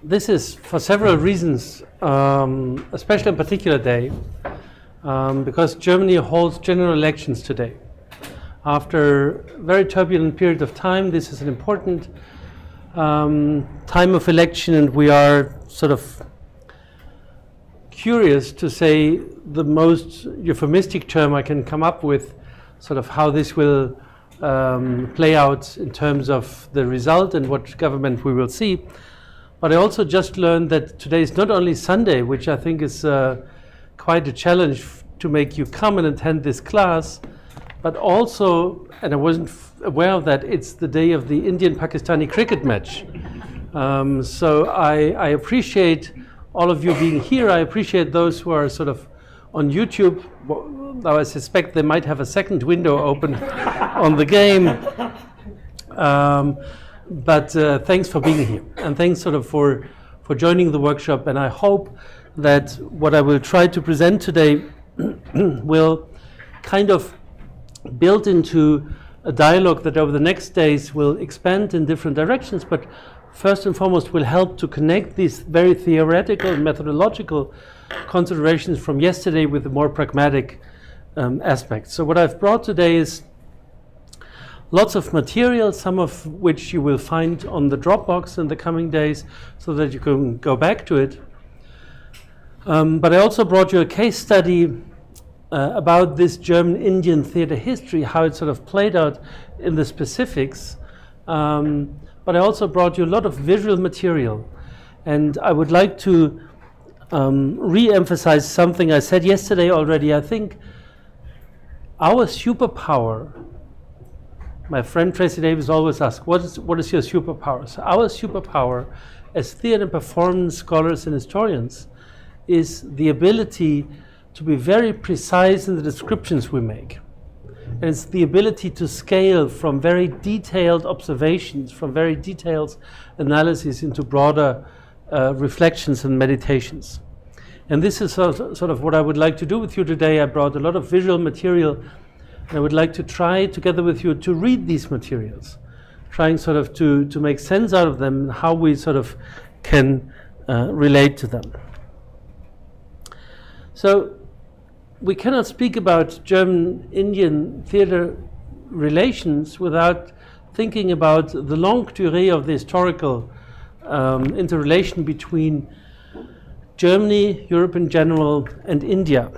This is for several reasons, especially a particular day, because Germany holds general elections today. After a very turbulent period of time, this is an important time of election, and we are sort of curious, to say the most euphemistic term I can come up with, sort of how this will play out in terms of the result and what government we will see. But I also just learned that today is not only Sunday, which I think is quite a challenge to make you come and attend this class, but also, and I wasn't aware of that, it's the day of the Indian-Pakistani cricket match. So I appreciate all of you being here. I appreciate those who are sort of on YouTube. Though I suspect they might have a second window open on the game. But thanks for being here, and thanks sort of for joining the workshop. And I hope that what I will try to present today will kind of build into a dialogue that over the next days will expand in different directions, but first and foremost will help to connect these very theoretical and methodological considerations from yesterday with the more pragmatic aspects. So what I've brought today is lots of material, some of which you will find on the Dropbox in the coming days so that you can go back to it. But I also brought you a case study about this German-Indian theater history, how it sort of played out in the specifics. But I also brought you a lot of visual material. And I would like to re-emphasize something I said yesterday already. I think our superpower, my friend Tracy Davis always asks, what is your superpower? So our superpower as theater and performance scholars and historians is the ability to be very precise in the descriptions we make. And it's the ability to scale from very detailed observations, from very detailed analysis into broader reflections and meditations. And this is sort of what I would like to do with you today. I brought a lot of visual material, and I would like to try together with you to read these materials, trying sort of to make sense out of them and how we sort of can relate to them. So we cannot speak about German-Indian theater relations without thinking about the longue durée of the historical interrelation between Germany, Europe in general, and India.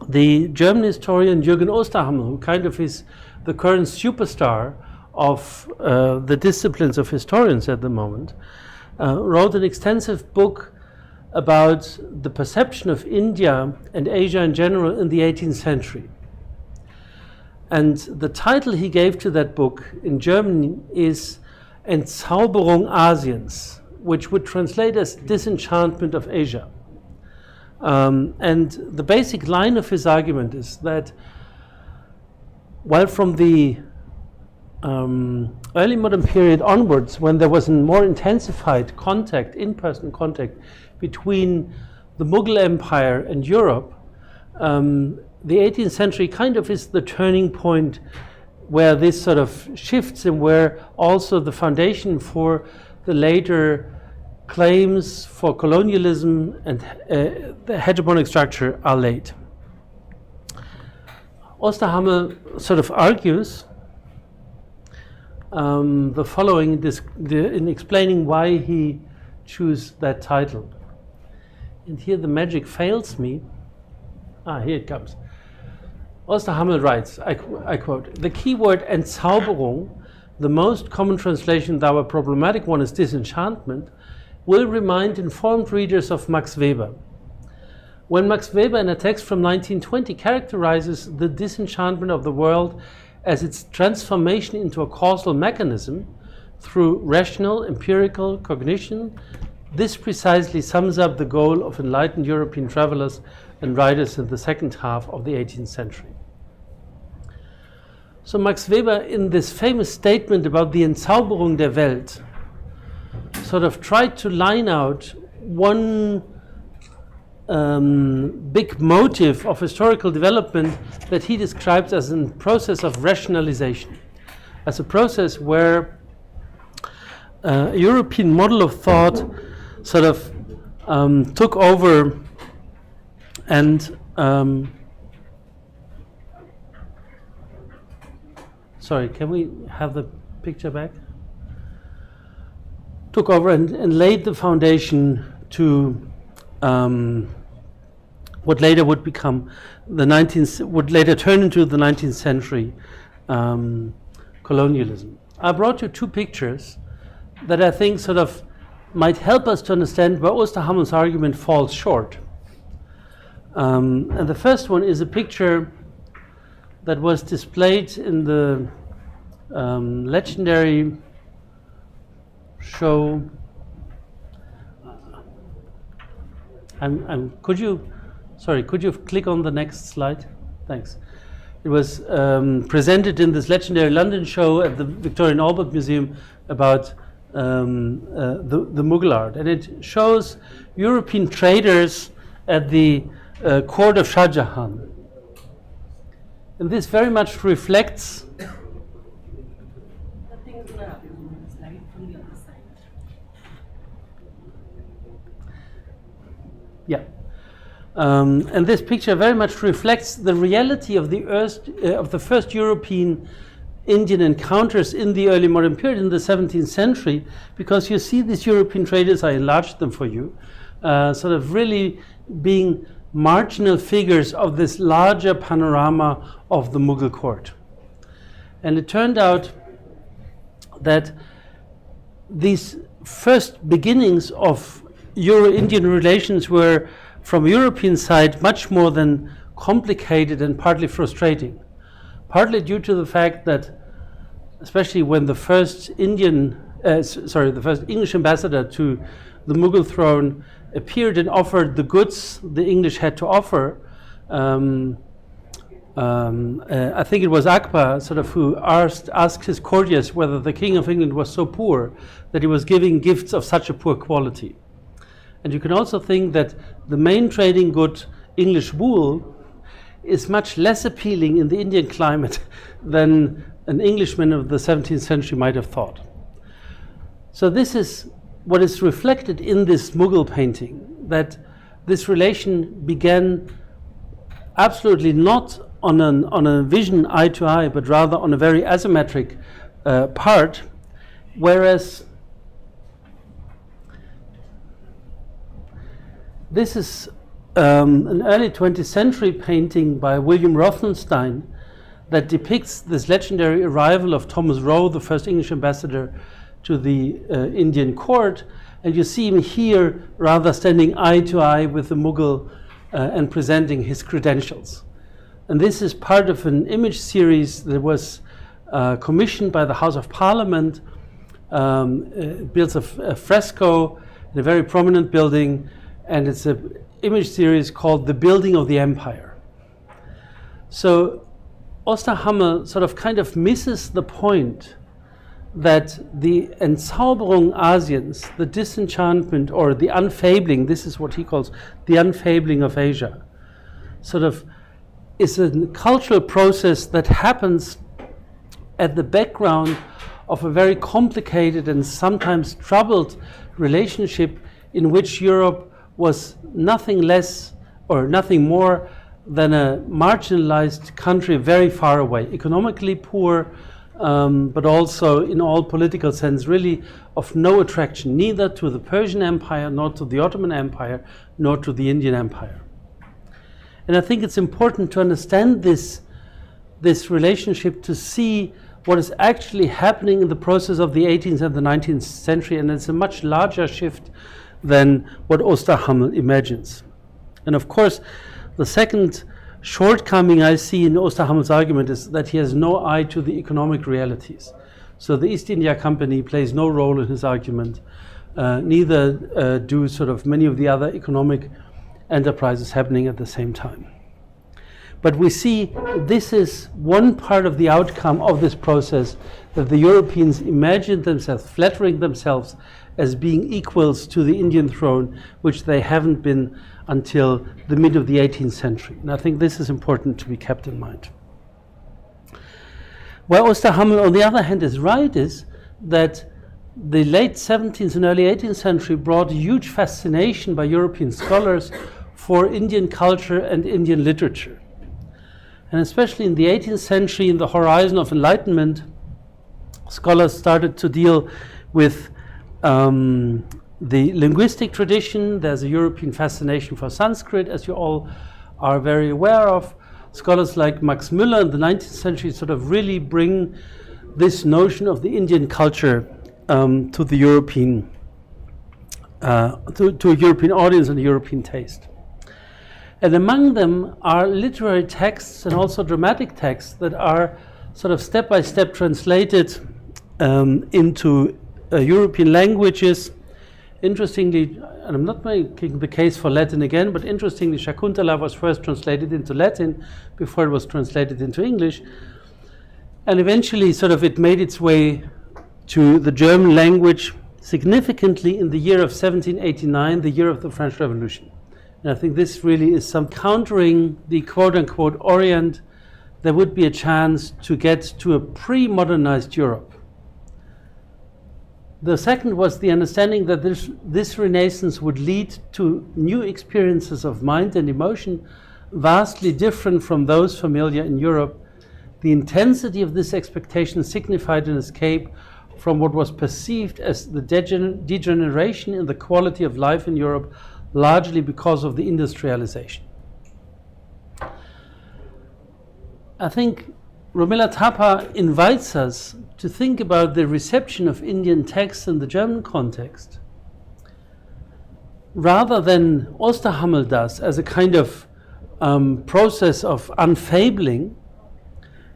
The German historian Jürgen Osterhammel, who kind of is the current superstar of the disciplines of historians at the moment, wrote an extensive book about the perception of India and Asia in general in the 18th century. And the title he gave to that book in German is Entzauberung Asiens, which would translate as Disenchantment of Asia. And the basic line of his argument is that while from the early modern period onwards, when there was a more intensified contact, in-person contact between the Mughal Empire and Europe, the 18th century kind of is the turning point where this sort of shifts and where also the foundation for the later claims for colonialism and the hegemonic structure are laid. Osterhammel sort of argues the following in explaining why he chose that title. And here the magic fails me. Here it comes. Osterhammel writes, I quote, "The key word Entzauberung, the most common translation, though a problematic one, is disenchantment, will remind informed readers of Max Weber. When Max Weber, in a text from 1920, characterizes the disenchantment of the world as its transformation into a causal mechanism through rational, empirical cognition, this precisely sums up the goal of enlightened European travelers and writers in the second half of the 18th century." So Max Weber, in this famous statement about the Entzauberung der Welt, sort of tried to line out one big motive of historical development that he describes as a process of rationalization, as a process where European model of thought sort of took over and sorry, can we have the picture back? Took over and laid the foundation to what later would become would later turn into the 19th century colonialism. I brought you two pictures that I think sort of might help us to understand where Osterhammel's argument falls short. And the first one is a picture that was displayed in the legendary show. Could you click on the next slide? Thanks. It was presented in this legendary London show at the Victoria and Albert Museum about the Mughal art, and it shows European traders at the court of Shah Jahan, and this very much reflects. Yeah. And this picture very much reflects the reality of the first European Indian encounters in the early modern period in the 17th century, because you see these European traders, I enlarged them for you, sort of really being marginal figures of this larger panorama of the Mughal court. And it turned out that these first beginnings of Euro-Indian relations were, from a European side, much more than complicated and partly frustrating. Partly due to the fact that, especially when the first the first English ambassador to the Mughal throne appeared and offered the goods the English had to offer, I think it was Akbar sort of who asked his courtiers whether the King of England was so poor that he was giving gifts of such a poor quality. And you can also think that the main trading good, English wool, is much less appealing in the Indian climate than an Englishman of the 17th century might have thought. So this is what is reflected in this Mughal painting, that this relation began absolutely not on a vision eye to eye, but rather on a very asymmetric part, whereas this is an early 20th century painting by William Rothenstein that depicts this legendary arrival of Thomas Roe, the first English ambassador to the Indian court, and you see him here rather standing eye to eye with the Mughal and presenting his credentials. And this is part of an image series that was commissioned by the House of Parliament. It builds a fresco in a very prominent building, and it's an image series called The Building of the Empire. So Osterhammel sort of kind of misses the point that the Entzauberung Asiens, the disenchantment or the unfabling, this is what he calls the unfabling of Asia, sort of is a cultural process that happens at the background of a very complicated and sometimes troubled relationship in which Europe was nothing less or nothing more than a marginalized country very far away, economically poor, but also in all political sense really of no attraction, neither to the Persian Empire, nor to the Ottoman Empire, nor to the Indian Empire. And I think it's important to understand this relationship to see what is actually happening in the process of the 18th and the 19th century, and it's a much larger shift than what Osterhammel imagines. And of course, the second shortcoming I see in Osterhammel's argument is that he has no eye to the economic realities. So the East India Company plays no role in his argument, neither do sort of many of the other economic enterprises happening at the same time. But we see this is one part of the outcome of this process, that the Europeans imagined themselves, flattering themselves as being equals to the Indian throne, which they haven't been until the mid of the 18th century. And I think this is important to be kept in mind. Where Osterhammel, on the other hand, is right is that the late 17th and early 18th century brought a huge fascination by European scholars for Indian culture and Indian literature. And especially in the 18th century, in the horizon of enlightenment, scholars started to deal with the linguistic tradition. There's a European fascination for Sanskrit, as you all are very aware of. Scholars like Max Müller in the 19th century sort of really bring this notion of the Indian culture to the European, to a European audience and a European taste. And among them are literary texts and also dramatic texts that are sort of step by step translated into European languages. Interestingly, and I'm not making the case for Latin again, but interestingly, Shakuntala was first translated into Latin before it was translated into English. And eventually, sort of, it made its way to the German language significantly in the year of 1789, the year of the French Revolution. And I think this really is some countering the quote-unquote Orient. There would be a chance to get to a pre-modernized Europe. The second was the understanding that this Renaissance would lead to new experiences of mind and emotion, vastly different from those familiar in Europe. The intensity of this expectation signified an escape from what was perceived as the degeneration in the quality of life in Europe, largely because of the industrialization. I think Romila Thapa invites us to think about the reception of Indian texts in the German context, rather than Osterhammel does as a kind of process of unfabling.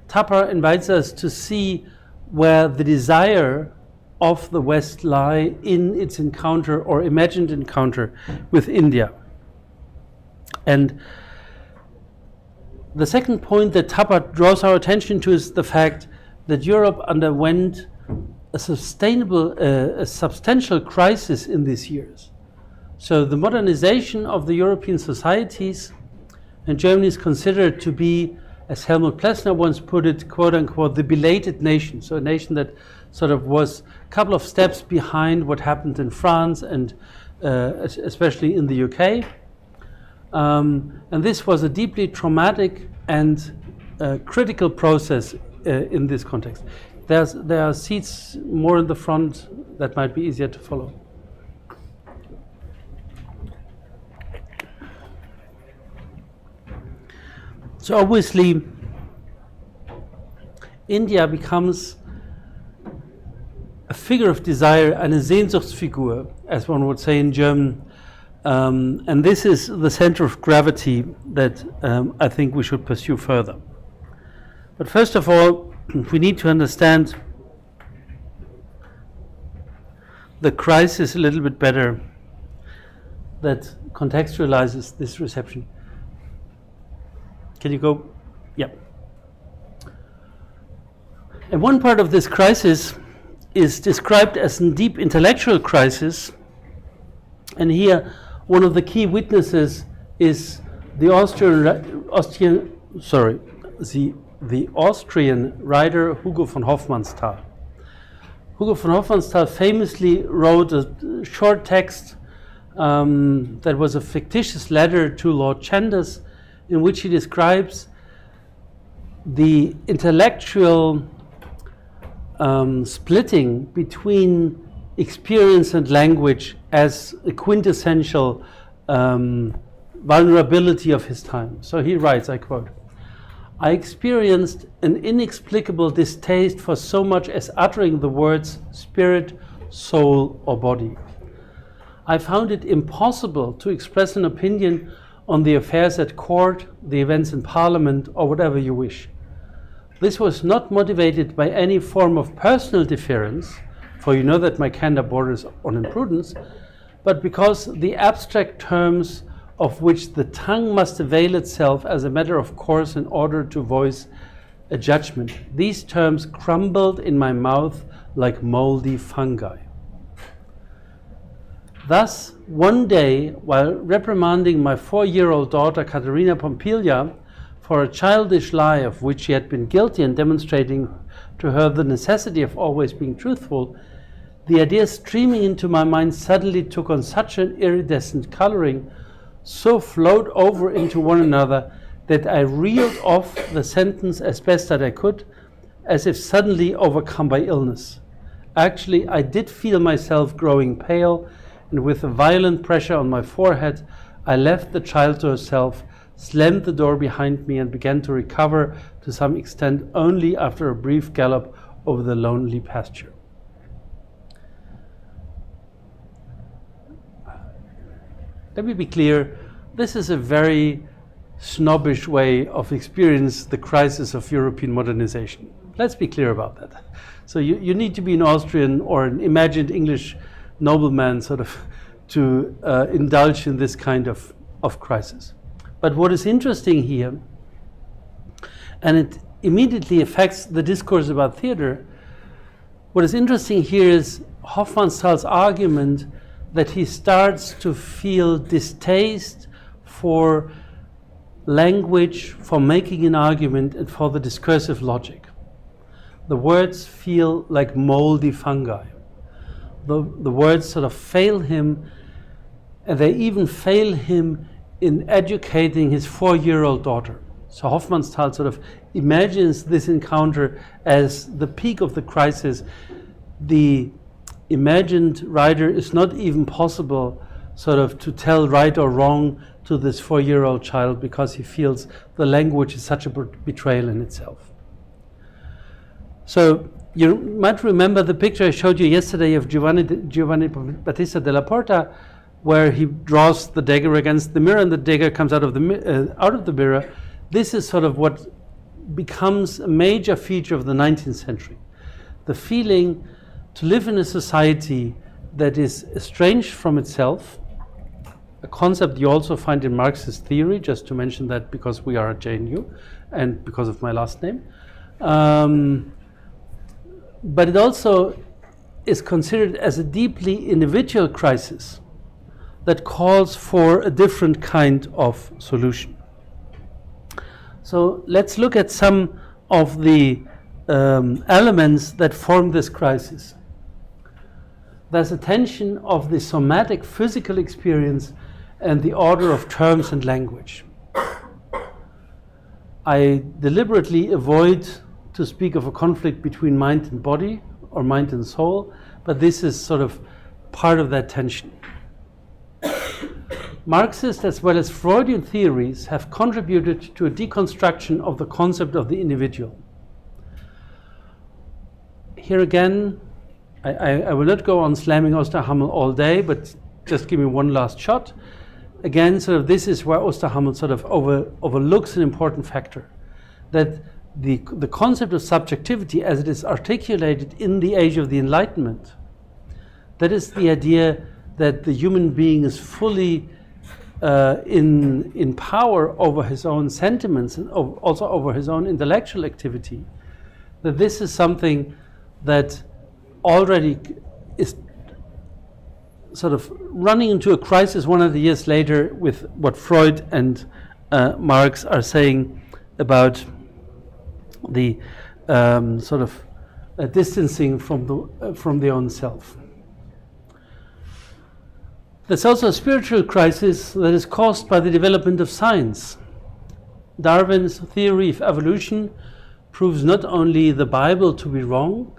Thapa invites us to see where the desire of the West lie in its encounter or imagined encounter with India. And the second point that Thapa draws our attention to is the fact that Europe underwent a substantial crisis in these years. So the modernization of the European societies, and Germany is considered to be, as Helmut Plessner once put it, quote unquote, the belated nation. So a nation that sort of was a couple of steps behind what happened in France and especially in the UK. And this was a deeply traumatic and critical process in this context. There are seats more in the front that might be easier to follow. So obviously, India becomes a figure of desire, eine Sehnsuchtsfigur, as one would say in German. And this is the center of gravity that I think we should pursue further. But first of all, we need to understand the crisis a little bit better that contextualizes this reception. Can you go? Yeah. And one part of this crisis is described as a deep intellectual crisis. And here, one of the key witnesses is the Austrian writer Hugo von Hofmannsthal. Hugo von Hofmannsthal famously wrote a short text that was a fictitious letter to Lord Chandos, in which he describes the intellectual splitting between experience and language as a quintessential vulnerability of his time. So he writes, I quote, "I experienced an inexplicable distaste for so much as uttering the words spirit, soul, or body. I found it impossible to express an opinion on the affairs at court, the events in parliament, or whatever you wish. This was not motivated by any form of personal deference, for you know that my candor borders on imprudence, but because the abstract terms of which the tongue must avail itself as a matter of course in order to voice a judgment. These terms crumbled in my mouth like moldy fungi." Thus, one day, while reprimanding my 4-year-old daughter Katerina Pompilia for a childish lie of which she had been guilty and demonstrating to her the necessity of always being truthful, the ideas streaming into my mind suddenly took on such an iridescent coloring, so flowed over into one another, that I reeled off the sentence as best that I could, as if suddenly overcome by illness. Actually, I did feel myself growing pale, and with a violent pressure on my forehead, I left the child to herself, slammed the door behind me, and began to recover to some extent only after a brief gallop over the lonely pasture. Let me be clear, this is a very snobbish way of experience the crisis of European modernization. Let's be clear about that. So you need to be an Austrian or an imagined English nobleman sort of to indulge in this kind of crisis. But what is interesting here, and it immediately affects the discourse about theater, what is interesting here is Hofmannsthal's argument that he starts to feel distaste for language, for making an argument, and for the discursive logic. The words feel like moldy fungi. The words sort of fail him, and they even fail him in educating his 4-year-old daughter. So Hofmannsthal sort of imagines this encounter as the peak of the crisis. The imagined writer is not even possible sort of to tell right or wrong to this 4-year-old child, because he feels the language is such a betrayal in itself. So you might remember the picture I showed you yesterday of Giovanni Battista della Porta, where he draws the dagger against the mirror, and the dagger comes out of the mirror. This is sort of what becomes a major feature of the 19th century. The feeling to live in a society that is estranged from itself, a concept you also find in Marxist theory, just to mention that because we are at JNU and because of my last name. But it also is considered as a deeply individual crisis that calls for a different kind of solution. So let's look at some of the elements that form this crisis. There's a tension of the somatic physical experience and the order of terms and language. I deliberately avoid to speak of a conflict between mind and body or mind and soul, but this is sort of part of that tension. Marxist as well as Freudian theories have contributed to a deconstruction of the concept of the individual. Here again, I will not go on slamming Osterhammel all day, but just give me one last shot. Again, sort of this is where Osterhammel sort of overlooks an important factor, that the concept of subjectivity as it is articulated in the age of the Enlightenment, that is the idea that the human being is fully in power over his own sentiments and also over his own intellectual activity, that this is something that already is sort of running into a crisis 100 years later with what Freud and Marx are saying about the sort of distancing from the own self. There's also a spiritual crisis that is caused by the development of science. Darwin's theory of evolution proves not only the Bible to be wrong,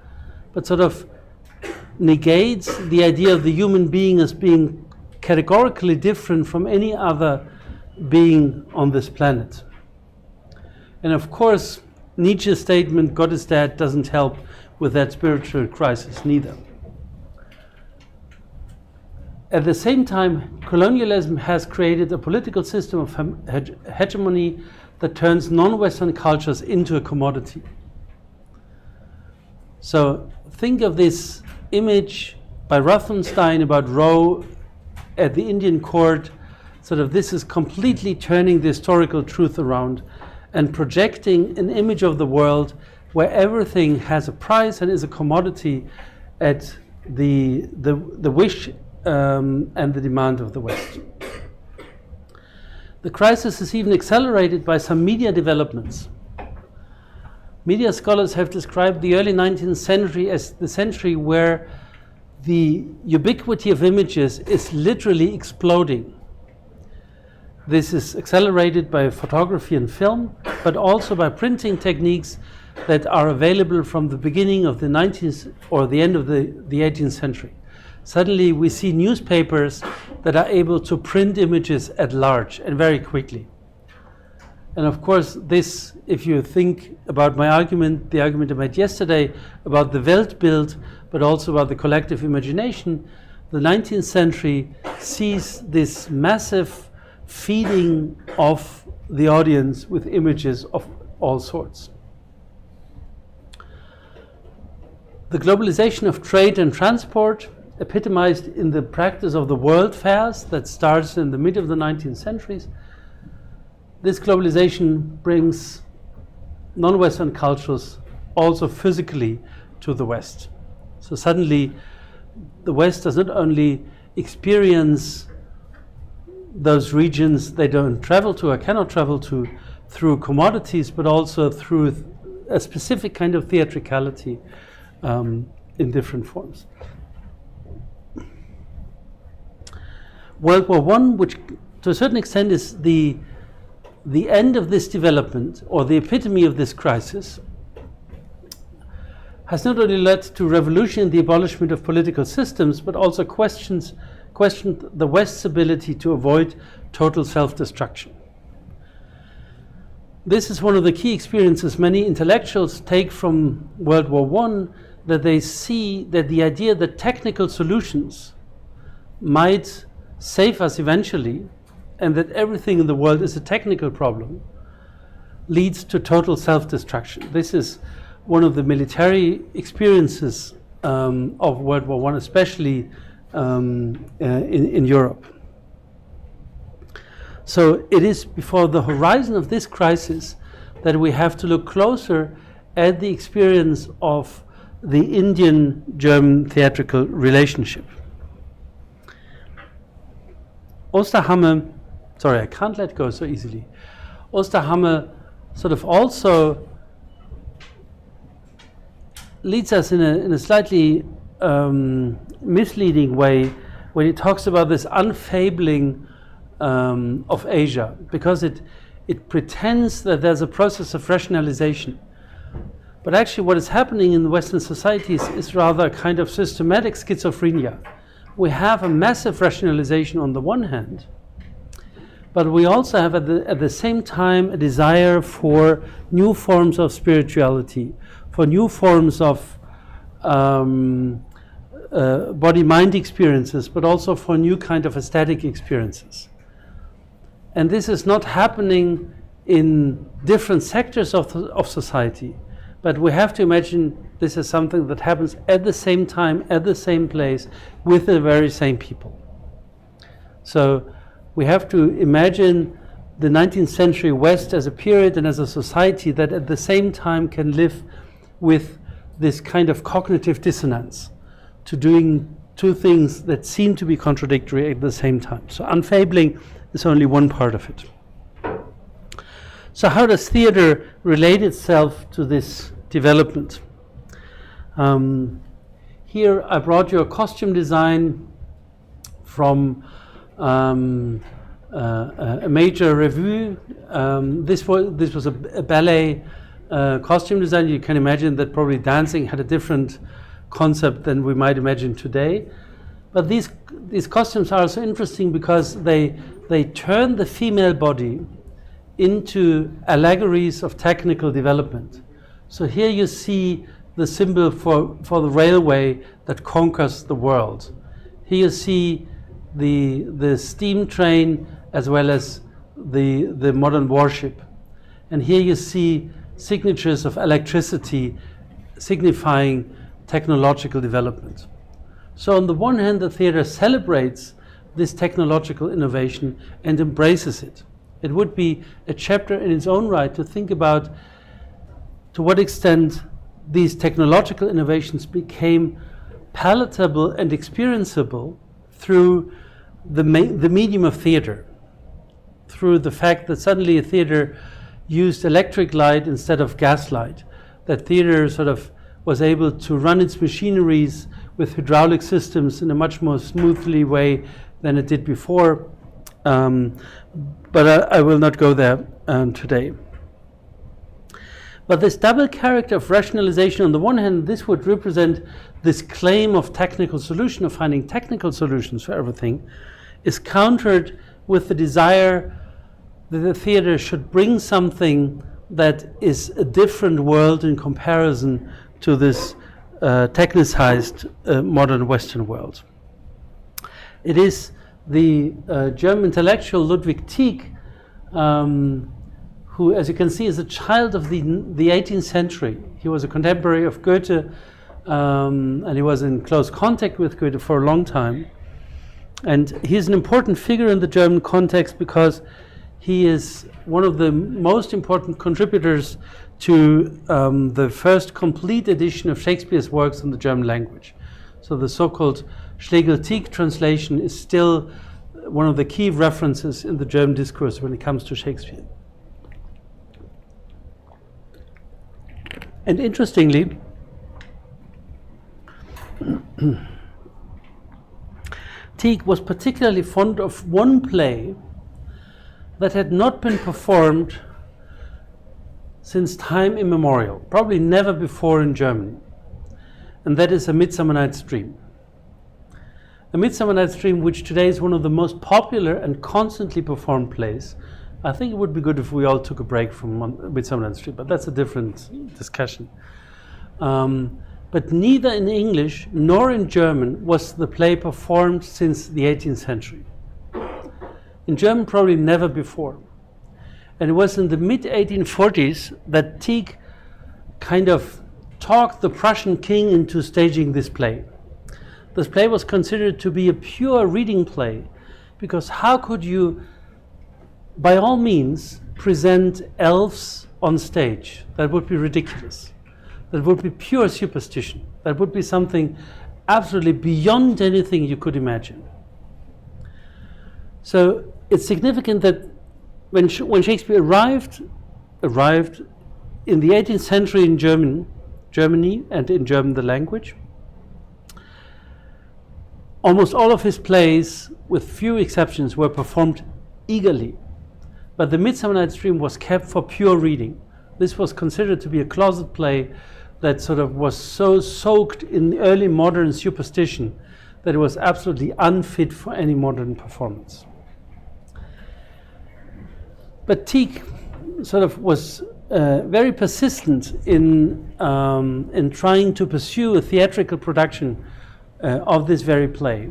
but sort of negates the idea of the human being as being categorically different from any other being on this planet. And of course, Nietzsche's statement, God is dead, doesn't help with that spiritual crisis neither. At the same time, colonialism has created a political system of hegemony that turns non-Western cultures into a commodity. So think of this image by Rothenstein about Roe at the Indian court. Sort of this is completely turning the historical truth around and projecting an image of the world where everything has a price and is a commodity at the wish and the demand of the West. The crisis is even accelerated by some media developments. Media scholars have described the early 19th century as the century where the ubiquity of images is literally exploding. This is accelerated by photography and film, but also by printing techniques that are available from the beginning of the 19th or the end of the 18th century. Suddenly we see newspapers that are able to print images at large and very quickly. And of course this, if you think about my argument, the argument I made yesterday about the Weltbild, but also about the collective imagination, the 19th century sees this massive feeding of the audience with images of all sorts. The globalization of trade and transport, epitomized in the practice of the world fairs that starts in the mid of the 19th centuries, this globalization brings non-Western cultures also physically to the West. So suddenly the West does not only experience those regions they don't travel to or cannot travel to through commodities, but also through a specific kind of theatricality in different forms. World War I, which to a certain extent is the end of this development or the epitome of this crisis, has not only led to revolution in the abolishment of political systems, but also questioned the West's ability to avoid total self-destruction. This is one of the key experiences many intellectuals take from World War I, that they see that the idea that technical solutions might save us eventually, and that everything in the world is a technical problem, leads to total self-destruction. This is one of the military experiences of World War I, especially in Europe. So it is before the horizon of this crisis that we have to look closer at the experience of the Indian-German theatrical relationship. Osterhamme, sorry, I can't let go so easily. Osterhamme sort of also leads us in a slightly misleading way when he talks about this unfabling of Asia, because it pretends that there's a process of rationalization. But actually what is happening in Western societies is rather a kind of systematic schizophrenia. We have a massive rationalization on the one hand, but we also have at the same time a desire for new forms of spirituality, for new forms of body-mind experiences, but also for new kind of aesthetic experiences. And this is not happening in different sectors of society, but we have to imagine this is something that happens at the same time, at the same place, with the very same people. So we have to imagine the 19th century West as a period and as a society that at the same time can live with this kind of cognitive dissonance, to doing two things that seem to be contradictory at the same time. So unfabling is only one part of it. So how does theater relate itself to this development? Here I brought you a costume design from a major revue. This was a ballet costume design. You can imagine that probably dancing had a different concept than we might imagine today. But these costumes are also interesting because they turn the female body into allegories of technical development. So here you see the symbol for the railway that conquers the world. Here you see the steam train as well as the modern warship. And here you see signatures of electricity signifying technological development. So on the one hand, the theater celebrates this technological innovation and embraces it. It would be a chapter in its own right to think about to what extent these technological innovations became palatable and experienceable through the medium of theater, through the fact that suddenly a theater used electric light instead of gas light, that theater sort of was able to run its machineries with hydraulic systems in a much more smoothly way than it did before. But I will not go there today. But this double character of rationalization, on the one hand, this would represent this claim of technical solution, of finding technical solutions for everything, is countered with the desire that the theater should bring something that is a different world in comparison to this technicized modern Western world. It is the German intellectual Ludwig Tieck, who, as you can see, is a child of the 18th century. He was a contemporary of Goethe, and he was in close contact with Goethe for a long time. And he's an important figure in the German context because he is one of the most important contributors to the first complete edition of Shakespeare's works in the German language. So the so-called Schlegel-Tieck translation is still one of the key references in the German discourse when it comes to Shakespeare. And interestingly, Tieck was particularly fond of one play that had not been performed since time immemorial, probably never before in Germany, and that is A Midsummer Night's Dream. A Midsummer Night's Dream, which today is one of the most popular and constantly performed plays. I think it would be good if we all took a break from Midsummer Night's Dream, but that's a different discussion. But neither in English nor in German was the play performed since the 18th century. In German, probably never before. And it was in the mid-1840s that Tieck kind of talked the Prussian king into staging this play. This play was considered to be a pure reading play, because how could you, by all means, present elves on stage? That would be ridiculous. That would be pure superstition. That would be something absolutely beyond anything you could imagine. So it's significant that when Shakespeare arrived in the 18th century in Germany and in German the language, almost all of his plays, with few exceptions, were performed eagerly. But The Midsummer Night's Dream was kept for pure reading. This was considered to be a closet play that sort of was so soaked in early modern superstition that it was absolutely unfit for any modern performance. But Tieck sort of was very persistent in trying to pursue a theatrical production of this very play.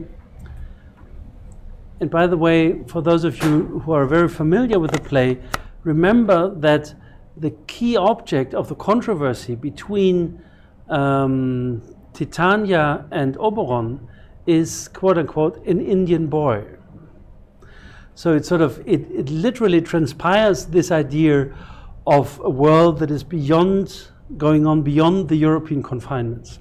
And by the way, for those of you who are very familiar with the play, remember that the key object of the controversy between Titania and Oberon is, quote unquote, an Indian boy. So it literally transpires this idea of a world that is going on beyond the European confinements.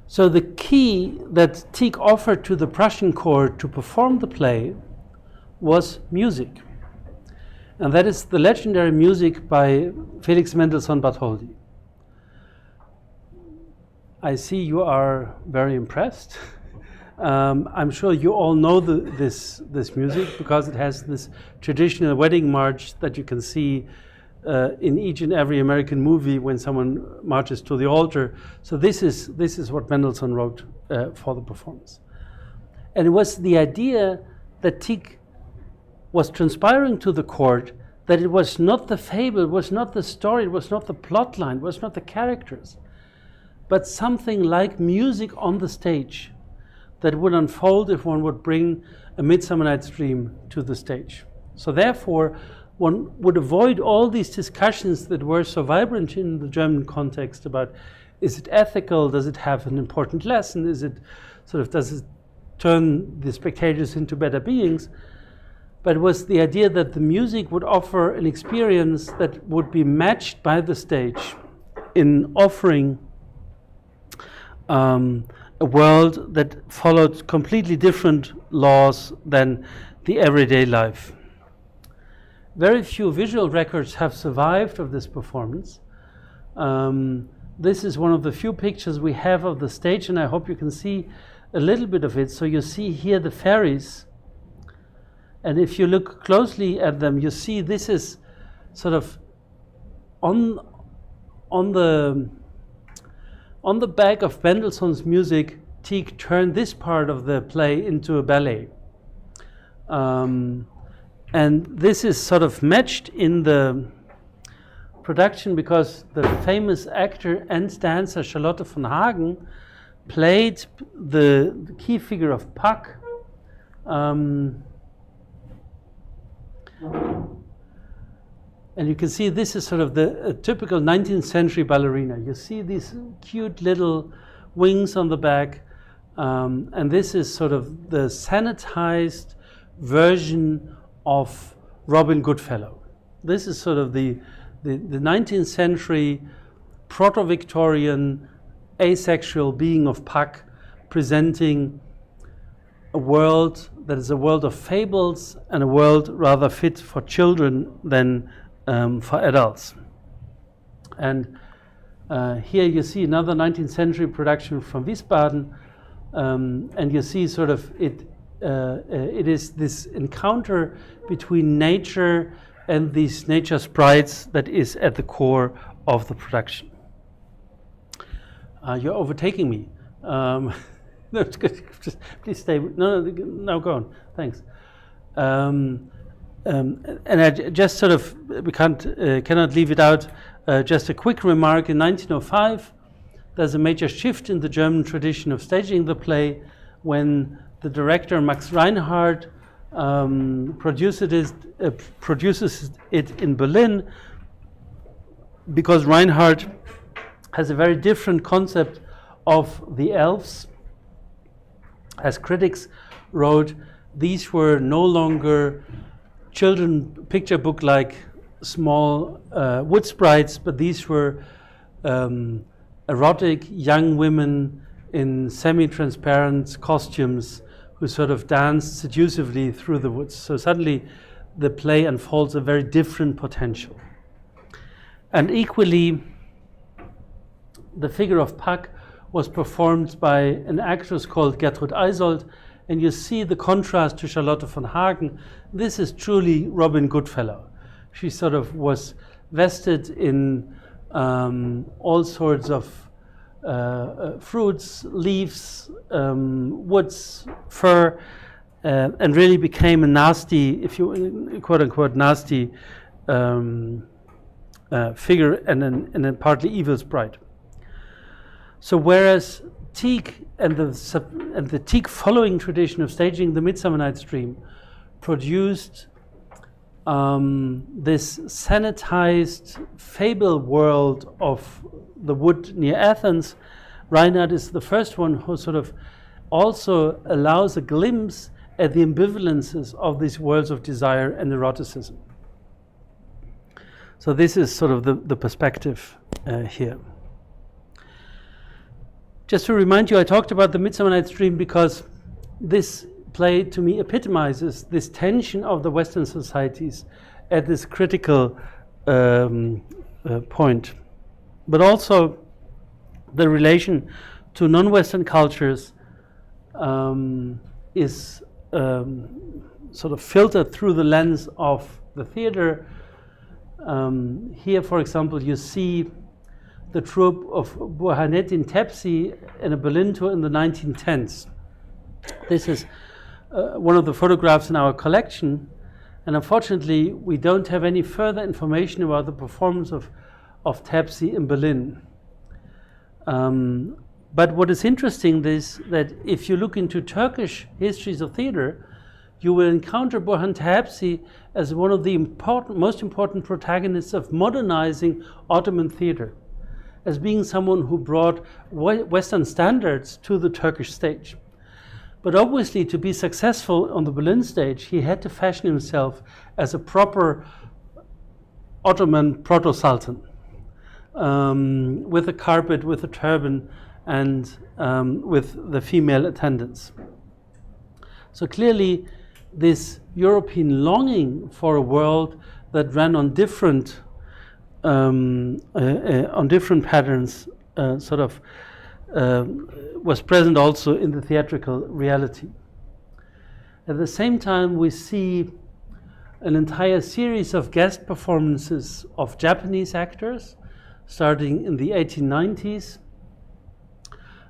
So the key that Tieck offered to the Prussian court to perform the play was music. And that is the legendary music by Felix Mendelssohn Bartholdy. I see you are very impressed. I'm sure you all know this music because it has this traditional wedding march that you can see in each and every American movie when someone marches to the altar. So this is what Mendelssohn wrote for the performance. And it was the idea that Tieck was transpiring to the court that it was not the fable, it was not the story, it was not the plot line, it was not the characters, but something like music on the stage that would unfold if one would bring A Midsummer Night's Dream to the stage. So therefore, one would avoid all these discussions that were so vibrant in the German context about, is it ethical, does it have an important lesson, does it turn the spectators into better beings? But it was the idea that the music would offer an experience that would be matched by the stage in offering a world that followed completely different laws than the everyday life. Very few visual records have survived of this performance. this is one of the few pictures we have of the stage, and I hope you can see a little bit of it. So you see here the fairies, and if you look closely at them, you see this is sort of on the back of Mendelssohn's music. Tieck turned this part of the play into a ballet. And this is sort of matched in the production because the famous actor and dancer Charlotte von Hagen played the key figure of Puck. And you can see this is sort of the typical 19th century ballerina. You see these cute little wings on the back, and this is sort of the sanitized version of Robin Goodfellow. This is sort of the 19th century proto-Victorian asexual being of Puck, presenting a world that is a world of fables and a world rather fit for children than for adults. And here you see another 19th century production from Wiesbaden, and you see sort of it is this encounter between nature and these nature sprites that is at the core of the production. You're overtaking me. No, it's good. Just please stay. No, go on. Thanks. And I just sort of cannot leave it out. Just a quick remark. In 1905, there's a major shift in the German tradition of staging the play when the director Max Reinhardt produces it in Berlin, because Reinhardt has a very different concept of the elves. As critics wrote, these were no longer children picture book like small wood sprites, but these were erotic young women in semi-transparent costumes who sort of danced seductively through the woods. So suddenly the play unfolds a very different potential. And equally, the figure of Puck was performed by an actress called Gertrud Eisold, and you see the contrast to Charlotte von Hagen. This is truly Robin Goodfellow. She sort of was vested in all sorts of fruits, leaves, woods, fur, and really became a nasty, if you quote unquote nasty figure and a partly evil sprite. So whereas Tieck and the Tieck following tradition of staging the Midsummer Night's Dream produced this sanitized fable world of the wood near Athens, Reinhardt is the first one who sort of also allows a glimpse at the ambivalences of these worlds of desire and eroticism. So this is sort of the perspective here. Just to remind you, I talked about the Midsummer Night's Dream because this play to me epitomizes this tension of the Western societies at this critical point, but also the relation to non-Western cultures is sort of filtered through the lens of the theater. Here, for example, you see the troupe of Burhanettin Tepsi in a Berlin tour in the 1910s. This is one of the photographs in our collection, and unfortunately we don't have any further information about the performance of Tepsi in Berlin. But what is interesting is that if you look into Turkish histories of theater, you will encounter Burhan Tepsi as one of the most important protagonists of modernizing Ottoman theater, as being someone who brought Western standards to the Turkish stage. But obviously, to be successful on the Berlin stage, he had to fashion himself as a proper Ottoman proto-sultan, with a carpet, with a turban, and with the female attendants. So clearly, this European longing for a world that ran on different patterns was present also in the theatrical reality. At the same time, we see an entire series of guest performances of Japanese actors, starting in the 1890s.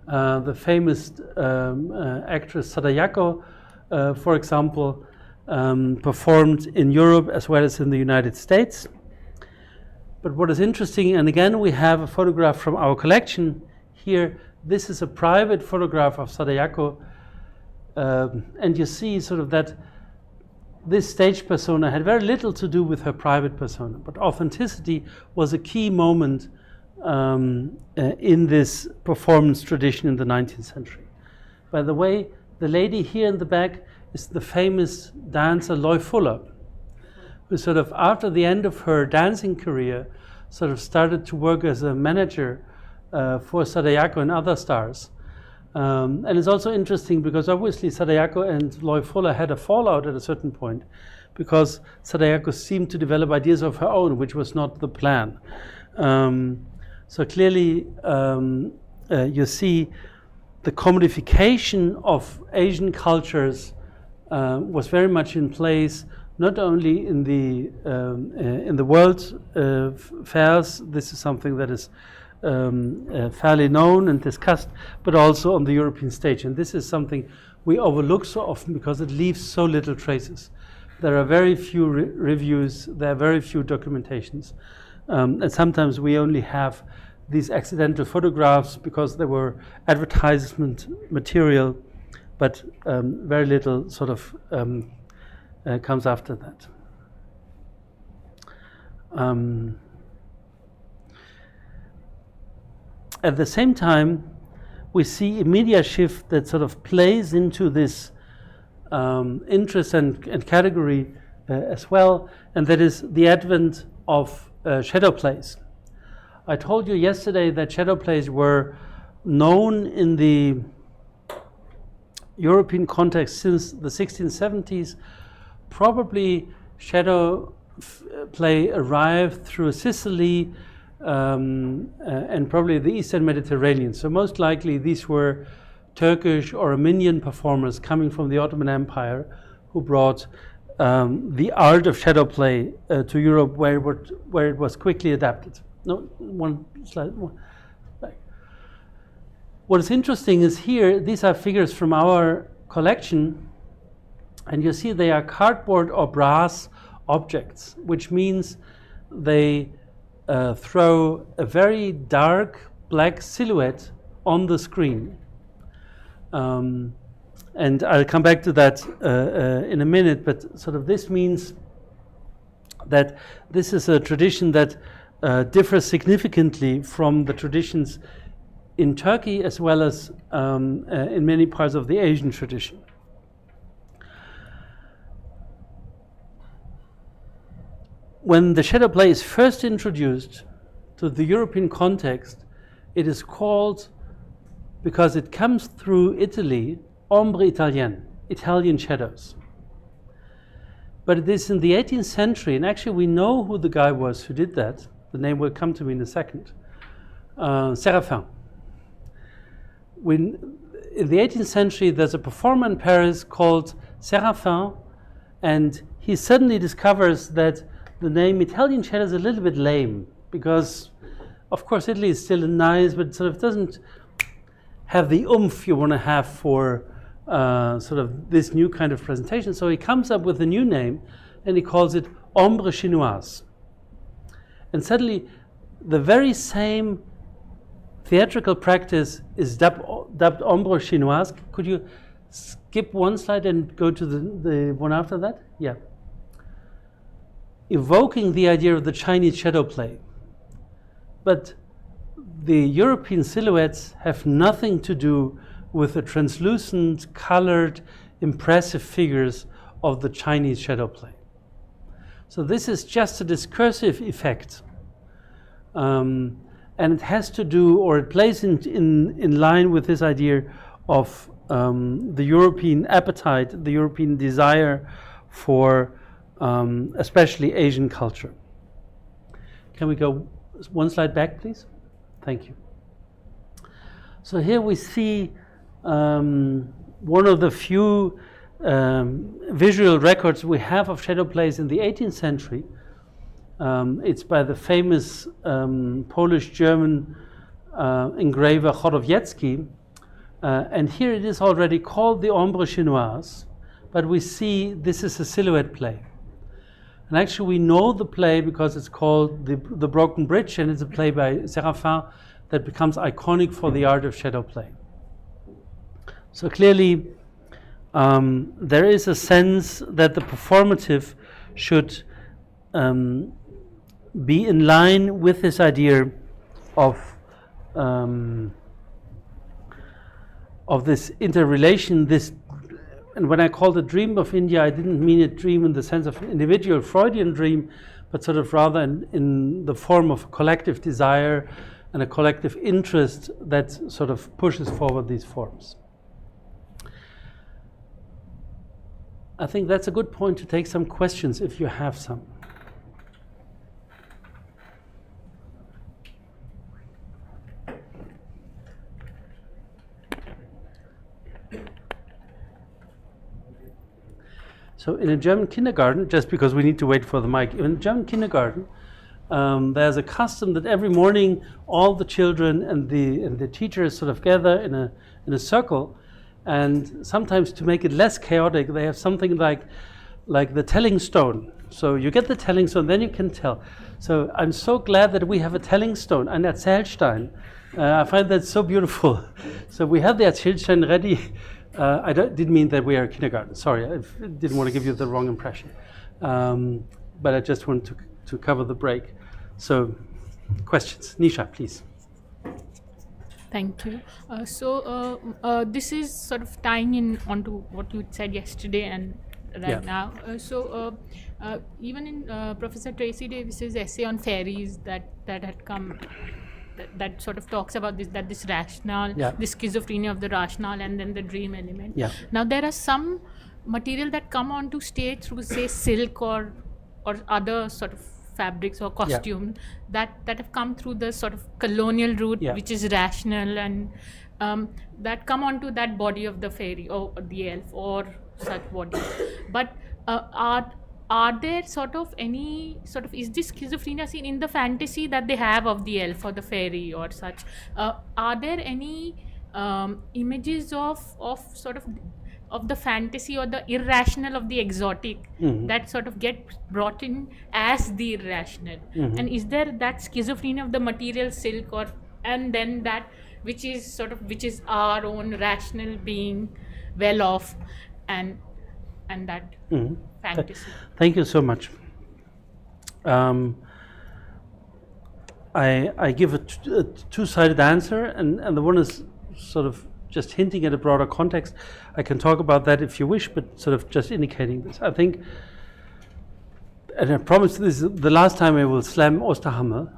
The famous actress Sadayako, for example, performed in Europe as well as in the United States. But what is interesting, and again we have a photograph from our collection here, this is a private photograph of Sadayako, and you see sort of that this stage persona had very little to do with her private persona, but authenticity was a key moment in this performance tradition in the 19th century. By the way, the lady here in the back is the famous dancer L03, who sort of after the end of her dancing career sort of started to work as a manager for Sadayako and other stars. And it's also interesting because obviously Sadayako and L03 had a fallout at a certain point because Sadayako seemed to develop ideas of her own, which was not the plan. So clearly you see the commodification of Asian cultures was very much in place, not only in the world fairs. This is something that is fairly known and discussed, but also on the European stage. And this is something we overlook so often because it leaves so little traces. There are very few reviews, there are very few documentations. And sometimes we only have these accidental photographs because they were advertisement material, but very little sort of comes after that. At the same time, we see a media shift that sort of plays into this interest and category as well, and that is the advent of shadow plays. I told you yesterday that shadow plays were known in the European context since the 1670s. Probably shadow play arrived through Sicily and probably the Eastern Mediterranean. So most likely these were Turkish or Armenian performers coming from the Ottoman Empire who brought the art of shadow play to Europe, where it was quickly adapted. No, one slide more. What is interesting is here, these are figures from our collection, and you see they are cardboard or brass objects, which means they throw a very dark black silhouette on the screen. And I'll come back to that in a minute, but sort of this means that this is a tradition that differs significantly from the traditions in Turkey as well as in many parts of the Asian tradition. When the shadow play is first introduced to the European context, it is called, because it comes through Italy, ombre italienne, Italian shadows. But it is in the 18th century, and actually we know who the guy was who did that. The name will come to me in a second. Séraphin. In the 18th century, there's a performer in Paris called Séraphin, and he suddenly discovers that the name Italian shadow is a little bit lame, because of course Italy is still nice, but sort of doesn't have the oomph you want to have for sort of this new kind of presentation. So he comes up with a new name and he calls it ombre chinoise. And suddenly the very same theatrical practice is dubbed ombre chinoise. Could you skip one slide and go to the one after that? Yeah. Evoking the idea of the Chinese shadow play. But the European silhouettes have nothing to do with the translucent, colored, impressive figures of the Chinese shadow play. So this is just a discursive effect. And it has to do, or it plays in line with this idea of the European appetite, the European desire for especially Asian culture. Can we go one slide back, please? Thank you. So here we see one of the few visual records we have of shadow plays in the 18th century. It's by the famous Polish-German engraver Chodowiecki, and here it is already called the Ombre Chinoise, but we see this is a silhouette play. And actually we know the play because it's called The Broken Bridge, and it's a play by Séraphin that becomes iconic for the art of shadow play. So clearly there is a sense that the performative should be in line with this idea of this interrelation, this, and when I called it dream of India, I didn't mean a dream in the sense of an individual Freudian dream, but sort of rather in the form of a collective desire and a collective interest that sort of pushes forward these forms. I think that's a good point to take some questions if you have some. So in a German kindergarten, just because we need to wait for the mic, in a German kindergarten, there's a custom that every morning all the children and the teachers sort of gather in a circle, and sometimes to make it less chaotic, they have something like the telling stone. So you get the telling stone, then you can tell. So I'm so glad that we have a telling stone, an Erzählstein. I find that so beautiful. So we have the Erzählstein ready. I didn't mean that we are a kindergarten. Sorry, I didn't want to give you the wrong impression. But I just want to cover the break. So, questions. Nisha, please. Thank you. This is sort of tying in onto what you said yesterday and right now. Even in Professor Tracy Davis's essay on fairies that had come, that sort of talks about this rationale, this schizophrenia of the rationale and then the dream element. Yeah. Now there are some material that come onto stage through, say, silk or other sort of fabrics or costumes that have come through the sort of colonial route, which is rational, and that come onto that body of the fairy or the elf or such body. But are there sort of any sort of, is this schizophrenia seen in the fantasy that they have of the elf or the fairy or such? Are there any images of sort of the fantasy or the irrational of the exotic that sort of get brought in as the irrational? And is there that schizophrenia of the material silk, or and then that which is our own rational being well off and that fantasy? Thank you so much. I give a two-sided answer, and the one is sort of just hinting at a broader context. I can talk about that if you wish, but sort of just indicating this. I think, and I promise this is the last time I will slam Osterhammer.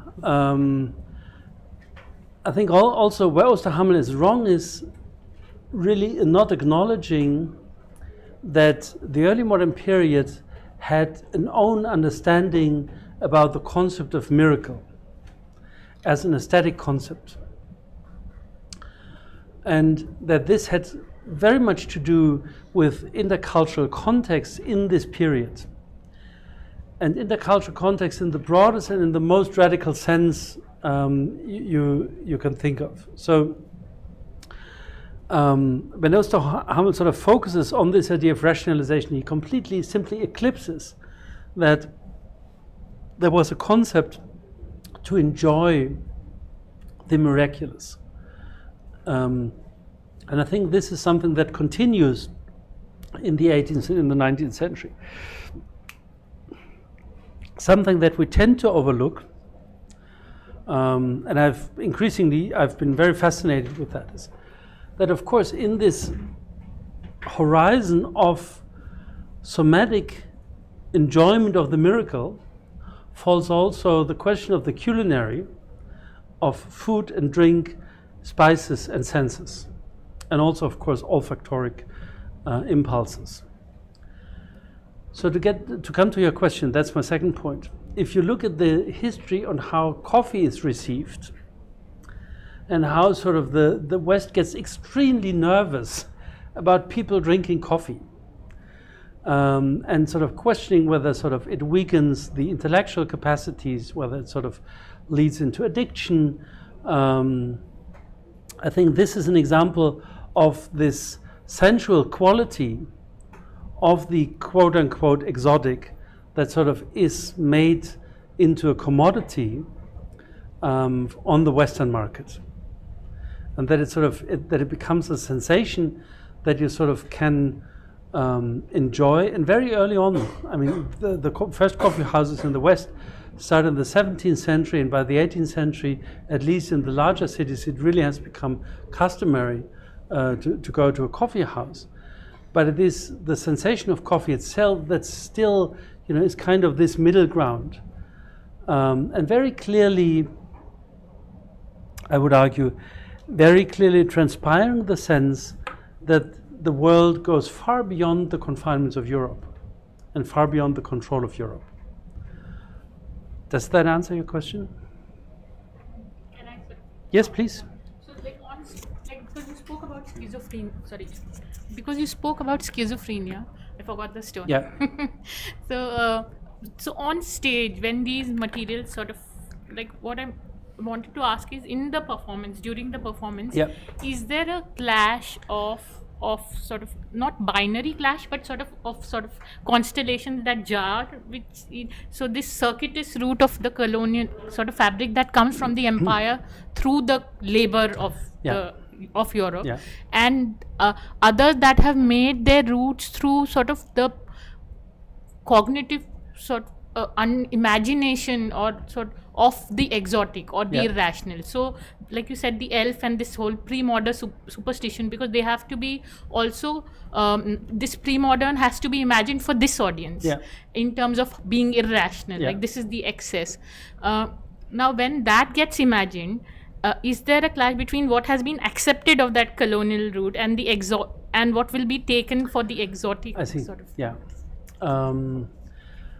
I think also where Osterhammer is wrong is really in not acknowledging that the early modern period had an own understanding about the concept of miracle as an aesthetic concept. And that this had very much to do with intercultural context in this period. And intercultural context in the broadest and in the most radical sense you can think of. So when Osterhammer sort of focuses on this idea of rationalization, he completely simply eclipses that there was a concept to enjoy the miraculous. And I think this is something that continues in the 18th and in the 19th century. Something that we tend to overlook, and I've been very fascinated with that, is that of course in this horizon of somatic enjoyment of the miracle falls also the question of the culinary, of food and drink, spices and senses, and also of course olfactoric impulses. So to come to your question, that's my second point. If you look at the history on how coffee is received, and how sort of the West gets extremely nervous about people drinking coffee, and sort of questioning whether sort of it weakens the intellectual capacities, whether it sort of leads into addiction. I think this is an example of this sensual quality of the quote-unquote exotic that sort of is made into a commodity on the Western market, and that it sort of that it becomes a sensation that you sort of can enjoy. And very early on, I mean, the first coffee houses in the West started in the 17th century, and by the 18th century, at least in the larger cities, it really has become customary to go to a coffee house. But it is the sensation of coffee itself that still, is kind of this middle ground. And very clearly, I would argue, very clearly transpiring the sense that the world goes far beyond the confinements of Europe and far beyond the control of Europe. Does that answer your question? Can I? Yes, please. So, because you spoke about schizophrenia. Sorry, because you spoke about schizophrenia, I forgot the story. Yeah. So on stage, when these materials sort of what I wanted to ask is, in the performance, during the performance, is there a clash of sort of not binary clash, but sort of constellations that jar, so this circuitous route of the colonial sort of fabric that comes from the empire through the labor of Europe, and others that have made their roots through sort of the cognitive sort imagination or sort of the exotic or the irrational. So like you said, the elf and this whole pre-modern superstition, because they have to be also this pre-modern has to be imagined for this audience in terms of being irrational, like this is the excess. Now when that gets imagined, is there a clash between what has been accepted of that colonial route and the and what will be taken for the exotic? I think,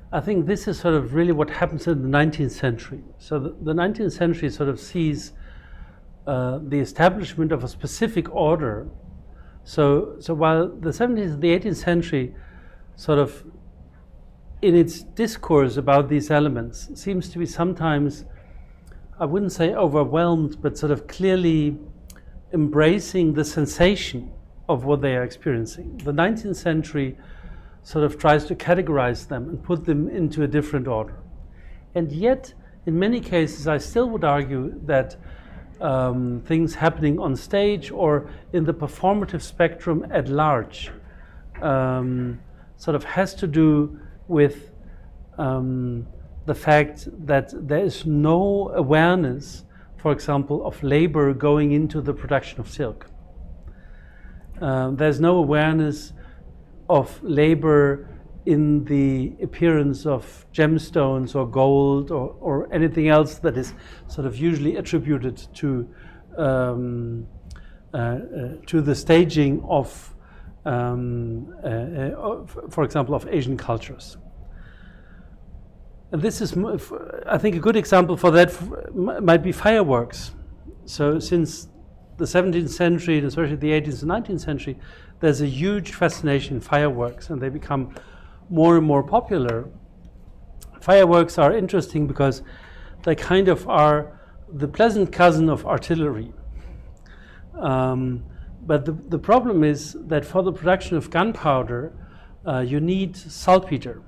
I think this is sort of really what happens in the 19th century. So the 19th century sort of sees the establishment of a specific order. So while the 17th and the 18th century sort of in its discourse about these elements seems to be sometimes, I wouldn't say overwhelmed, but sort of clearly embracing the sensation of what they are experiencing. The 19th century sort of tries to categorize them and put them into a different order. And yet, in many cases, I still would argue that things happening on stage or in the performative spectrum at large sort of has to do with the fact that there is no awareness, for example, of labor going into the production of silk. There's no awareness of labor in the appearance of gemstones or gold or anything else that is sort of usually attributed to the staging of, for example, of Asian cultures. And this is, I think, a good example for that might be fireworks. So since the 17th century, and especially the 18th and 19th century, there's a huge fascination in fireworks, and they become more and more popular. Fireworks are interesting because they kind of are the pleasant cousin of artillery. But the problem is that for the production of gunpowder, you need saltpeter.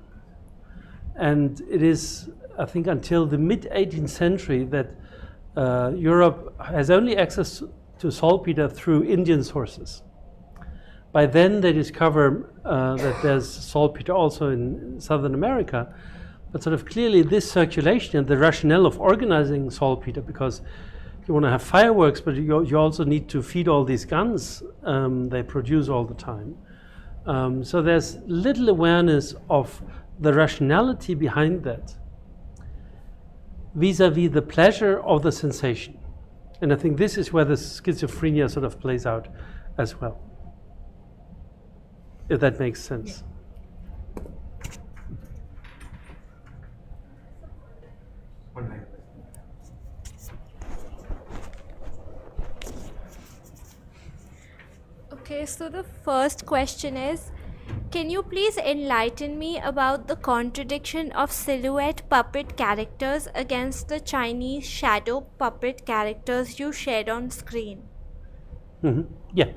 And it is, I think, until the mid-18th century that Europe has only access to saltpeter through Indian sources. By then they discover that there's saltpeter also in Southern America, but sort of clearly this circulation and the rationale of organizing saltpeter, because you want to have fireworks, but you also need to feed all these guns they produce all the time. So there's little awareness of the rationality behind that vis-a-vis the pleasure of the sensation. And I think this is where the schizophrenia sort of plays out as well, if that makes sense. Okay, so the first question is, can you please enlighten me about the contradiction of silhouette puppet characters against the Chinese shadow puppet characters you shared on screen? Yeah.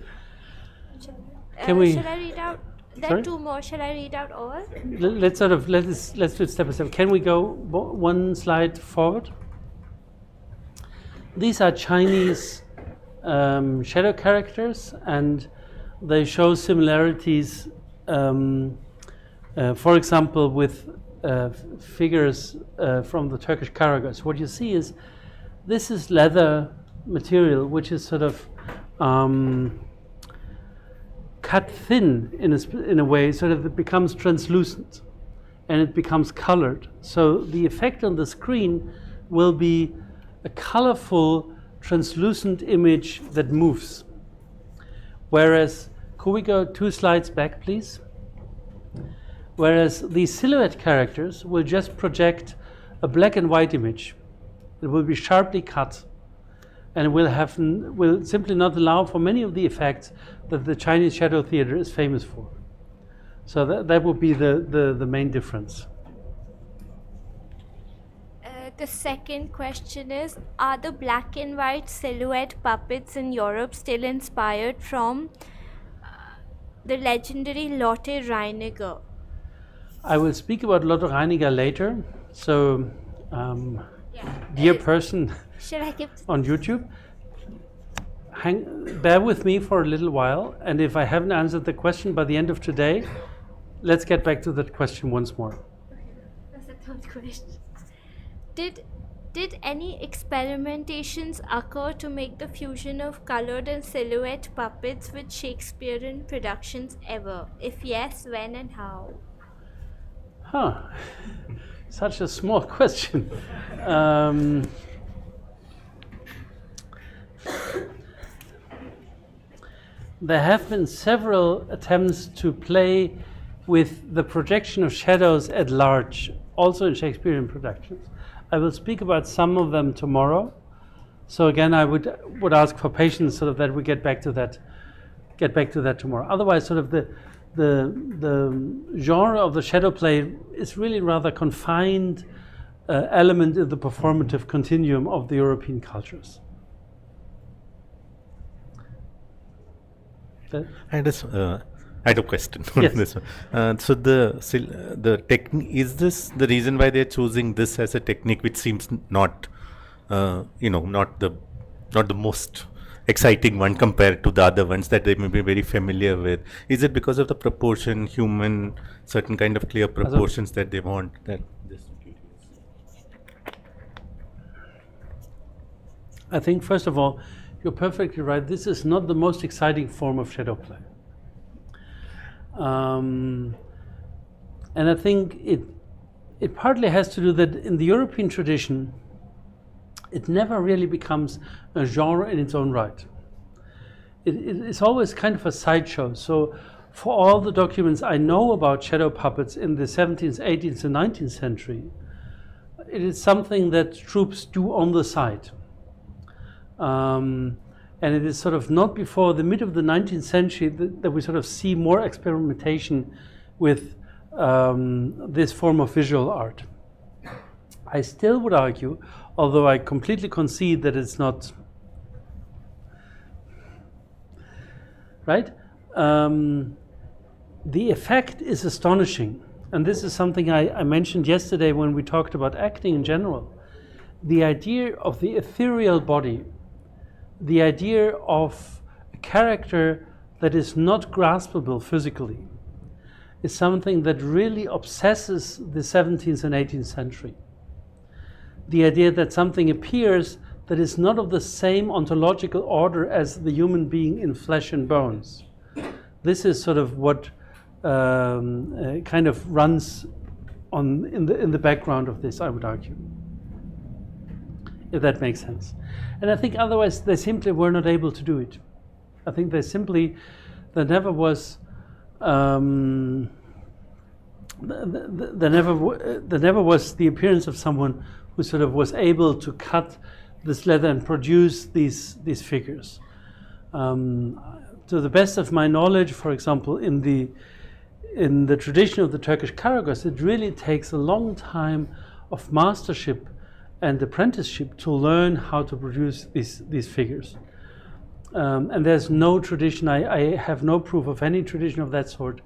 Can we? Shall I read out? There Sorry? are two more. Shall I read out all? Let's do it step by step. Can we go one slide forward? These are Chinese shadow characters, and they show similarities, for example, with figures from the Turkish karagas. What you see is this is leather material, which is sort of cut thin in a way, so that it becomes translucent and it becomes colored. So the effect on the screen will be a colorful, translucent image that moves. Whereas, could we go 2 slides back, please? Whereas these silhouette characters will just project a black and white image. It will be sharply cut, and will simply not allow for many of the effects that the Chinese shadow theater is famous for. So that would be the main difference. The second question is, are the black and white silhouette puppets in Europe still inspired from the legendary Lotte Reiniger? I will speak about Lotte Reiniger later. So, dear person Should I give on YouTube, bear with me for a little while, and if I haven't answered the question by the end of today, let's get back to that question once more. That's the third question. Did any experimentations occur to make the fusion of colored and silhouette puppets with Shakespearean productions ever? If yes, when and how? Such a small question. There have been several attempts to play with the projection of shadows at large, also in Shakespearean productions. I will speak about some of them tomorrow. So again, I would ask for patience, so that we get back to that tomorrow. Otherwise, sort of the genre of the shadow play is really rather confined element in the performative continuum of the European cultures. I had a question on Yes. this one. So the technique, is this the reason why they're choosing this as a technique, which seems not not the most exciting one compared to the other ones that they may be very familiar with? Is it because of the proportion, human, certain kind of clear proportions that they want? I think, first of all, you're perfectly right. This is not the most exciting form of shadow play. And I think it partly has to do that in the European tradition, it never really becomes a genre in its own right. It's always kind of a sideshow. So for all the documents I know about shadow puppets in the 17th, 18th, and 19th century, it is something that troops do on the side. And it is sort of not before the mid of the 19th century that we sort of see more experimentation with this form of visual art. I still would argue, although I completely concede that it's not right, the effect is astonishing. And this is something I mentioned yesterday when we talked about acting in general. The idea of the ethereal body, the idea of a character that is not graspable physically, is something that really obsesses the 17th and 18th century. The idea that something appears that is not of the same ontological order as the human being in flesh and bones. This is sort of what kind of runs on in the background of this, I would argue, if that makes sense. And I think otherwise they simply were not able to do it. I think there never was the appearance of someone who sort of was able to cut this leather and produce these figures. to the best of my knowledge, for example, in the tradition of the Turkish Karagöz, it really takes a long time of mastership and apprenticeship to learn how to produce these figures. And there's no tradition, I have no proof of any tradition of that sort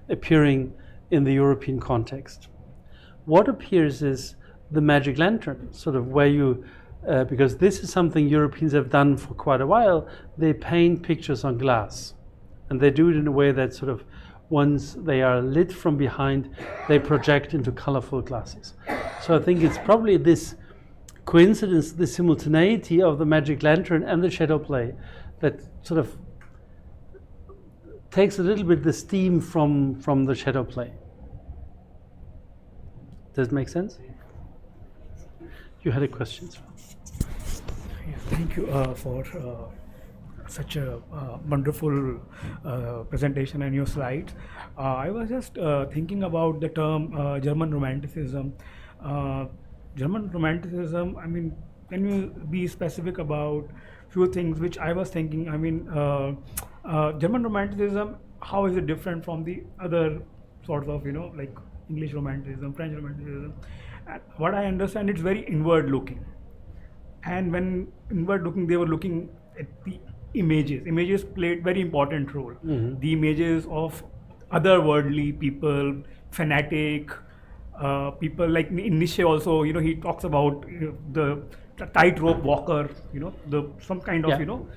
appearing in the European context. What appears is the magic lantern, sort of where you, because this is something Europeans have done for quite a while, they paint pictures on glass. And they do it in a way that sort of, once they are lit from behind, they project into colorful glasses. So I think it's probably this coincidence, the simultaneity of the magic lantern and the shadow play that sort of takes a little bit the steam from the shadow play. Does it make sense? You had a question. Yeah, thank you for such a wonderful presentation and your slides. I was just thinking about the term German Romanticism. German Romanticism, I mean, can you be specific about few things which I was thinking? I mean, German Romanticism, how is it different from the other sorts of, like English Romanticism, French Romanticism? And what I understand, it's very inward looking. And when inward looking, they were looking at the images. Images played very important role. Mm-hmm. The images of otherworldly people, fanatic people, like in Nietzsche also, he talks about the tightrope walker, some kind of,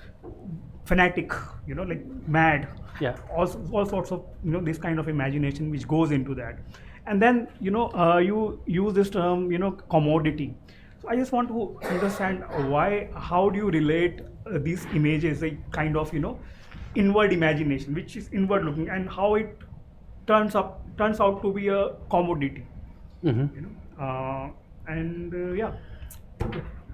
fanatic, like mad. Yeah. All sorts of, this kind of imagination which goes into that. And then, you use this term, commodity. So I just want to understand how do you relate these images, a kind of, inward imagination, which is inward looking, and how it turns out to be a commodity. Mm-hmm.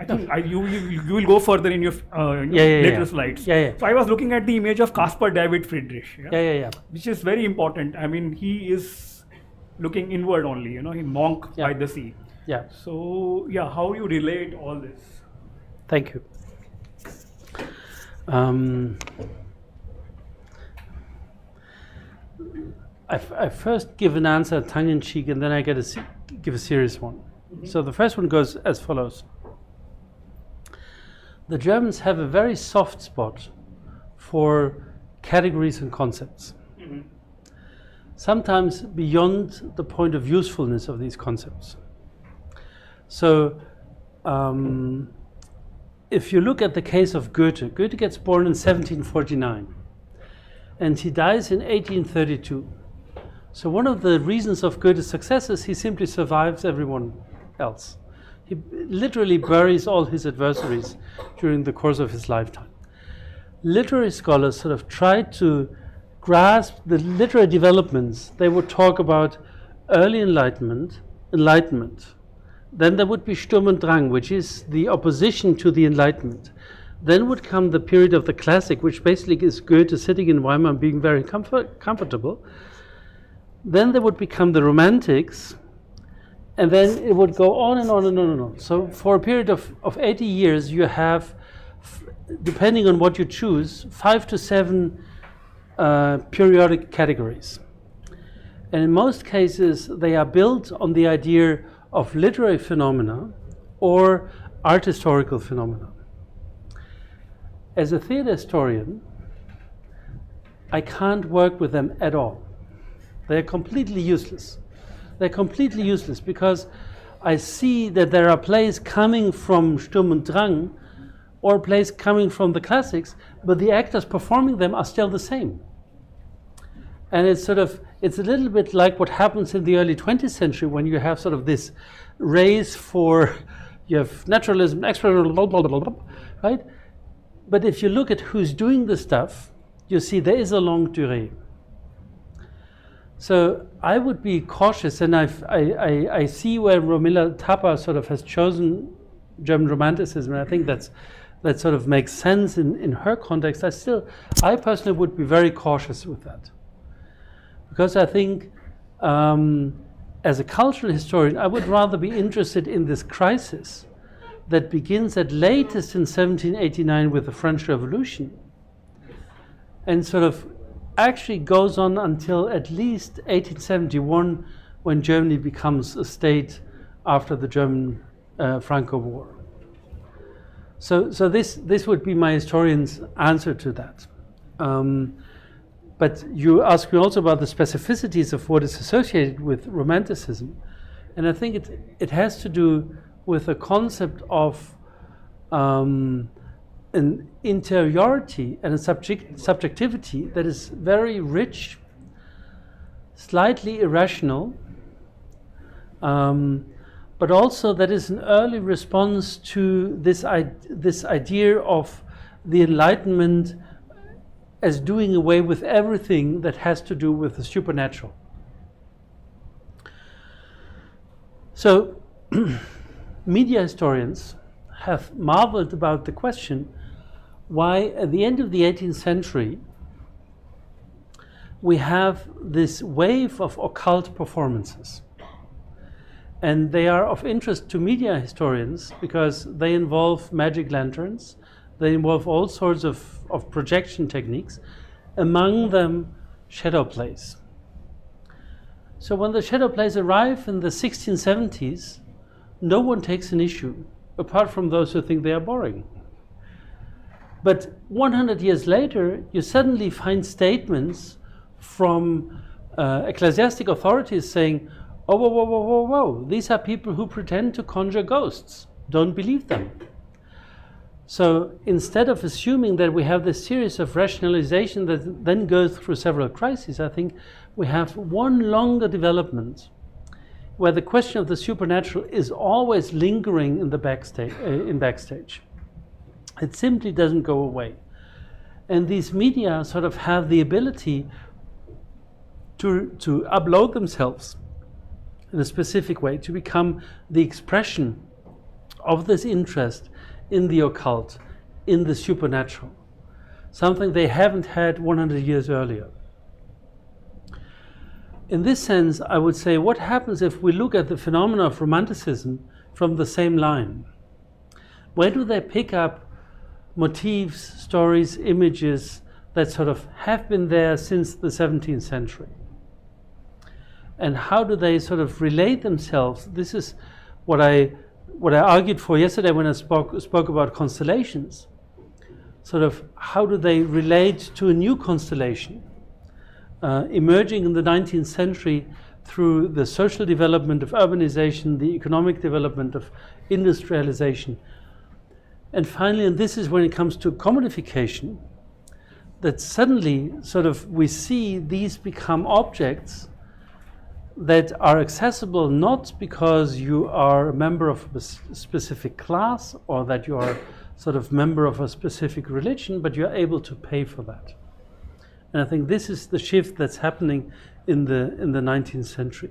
I think you will go further in your later slides. Yeah. So I was looking at the image of Caspar David Friedrich, which is very important. I mean, he is looking inward only, he monk by the sea. Yeah. So how do you relate all this? Thank you. I first give an answer tongue-in-cheek, and then I give a serious one. Mm-hmm. So the first one goes as follows. The Germans have a very soft spot for categories and concepts. Mm-hmm. Sometimes beyond the point of usefulness of these concepts. So if you look at the case of Goethe gets born in 1749 and he dies in 1832. So one of the reasons of Goethe's success is he simply survives everyone else. He literally buries all his adversaries during the course of his lifetime. Literary scholars sort of tried to grasp the literary developments. They would talk about early enlightenment. Then there would be Sturm und Drang, which is the opposition to the Enlightenment. Then would come the period of the classic, which basically is Goethe sitting in Weimar and being very comfortable. Then there would become the Romantics, and then it would go on and on and on and on. So for a period of 80 years, you have, depending on what you choose, 5 to 7 periodic categories. And in most cases, they are built on the idea of literary phenomena or art historical phenomena. As a theater historian, I can't work with them at all. They're completely useless. They're completely useless because I see that there are plays coming from Sturm und Drang or plays coming from the classics, but the actors performing them are still the same. And it's a little bit like what happens in the early 20th century when you have sort of this race for, you have naturalism, experimental, blah, blah, blah, blah, right? But if you look at who's doing the stuff, you see there is a longue durée. So I would be cautious, and I see where Romila Thapa sort of has chosen German Romanticism, and I think that sort of makes sense in her context. I personally would be very cautious with that. Because I think, as a cultural historian, I would rather be interested in this crisis that begins at latest in 1789 with the French Revolution, and sort of actually goes on until at least 1871, when Germany becomes a state after the German Franco War. So this would be my historian's answer to that. But you asked me also about the specificities of what is associated with Romanticism, and I think it has to do with a concept of an interiority and a subjectivity that is very rich, slightly irrational, but also that is an early response to this idea of the Enlightenment as doing away with everything that has to do with the supernatural. So media historians have marveled about the question why at the end of the 18th century we have this wave of occult performances. And they are of interest to media historians because they involve magic lanterns, they involve all sorts of projection techniques, among them shadow plays. So when the shadow plays arrive in the 1670s, no one takes an issue, apart from those who think they are boring. But 100 years later, you suddenly find statements from ecclesiastic authorities saying, oh, whoa, whoa, whoa, whoa, whoa, these are people who pretend to conjure ghosts. Don't believe them. So instead of assuming that we have this series of rationalization that then goes through several crises, I think we have one longer development where the question of the supernatural is always lingering in the backstage. It simply doesn't go away. And these media sort of have the ability to upload themselves in a specific way, to become the expression of this interest in the occult, in the supernatural, something they haven't had 100 years earlier. In this sense, I would say, what happens if we look at the phenomena of Romanticism from the same line? Where do they pick up motifs, stories, images that sort of have been there since the 17th century? And how do they sort of relate themselves? This is what I argued for yesterday when I spoke about constellations. Sort of how do they relate to a new constellation emerging in the 19th century through the social development of urbanization, the economic development of industrialization. And finally, and this is when it comes to commodification, that suddenly sort of we see these become objects that are accessible not because you are a member of a specific class or that you are sort of member of a specific religion, but you're able to pay for that. And I think this is the shift that's happening in the 19th century.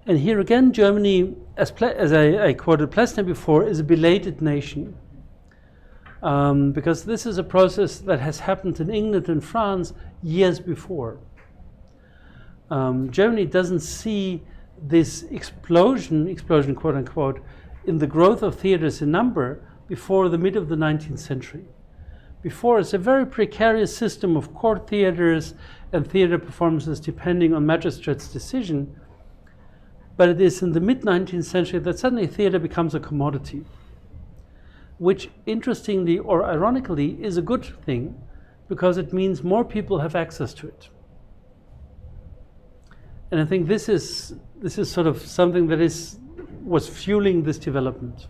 And here again, Germany, as I quoted Plessner before, is a belated nation. Because this is a process that has happened in England and France years before. Germany doesn't see this explosion quote unquote, in the growth of theaters in number before the mid of the 19th century. Before, it's a very precarious system of court theaters and theater performances depending on magistrates' decision. But it is in the mid-19th century that suddenly theater becomes a commodity, which interestingly or ironically is a good thing because it means more people have access to it. And I think this is sort of something that was fueling this development.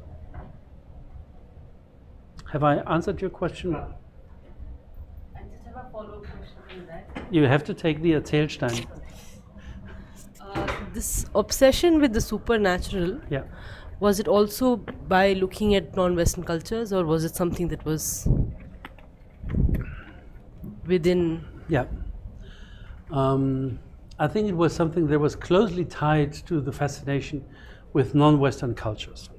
Have I answered your question? I just have a follow-up question on that. You have to take the Erzählstein. This obsession with the supernatural, Yeah. was it also by looking at non-Western cultures, or was it something that was within? Yeah. I think it was something that was closely tied to the fascination with non-Western cultures,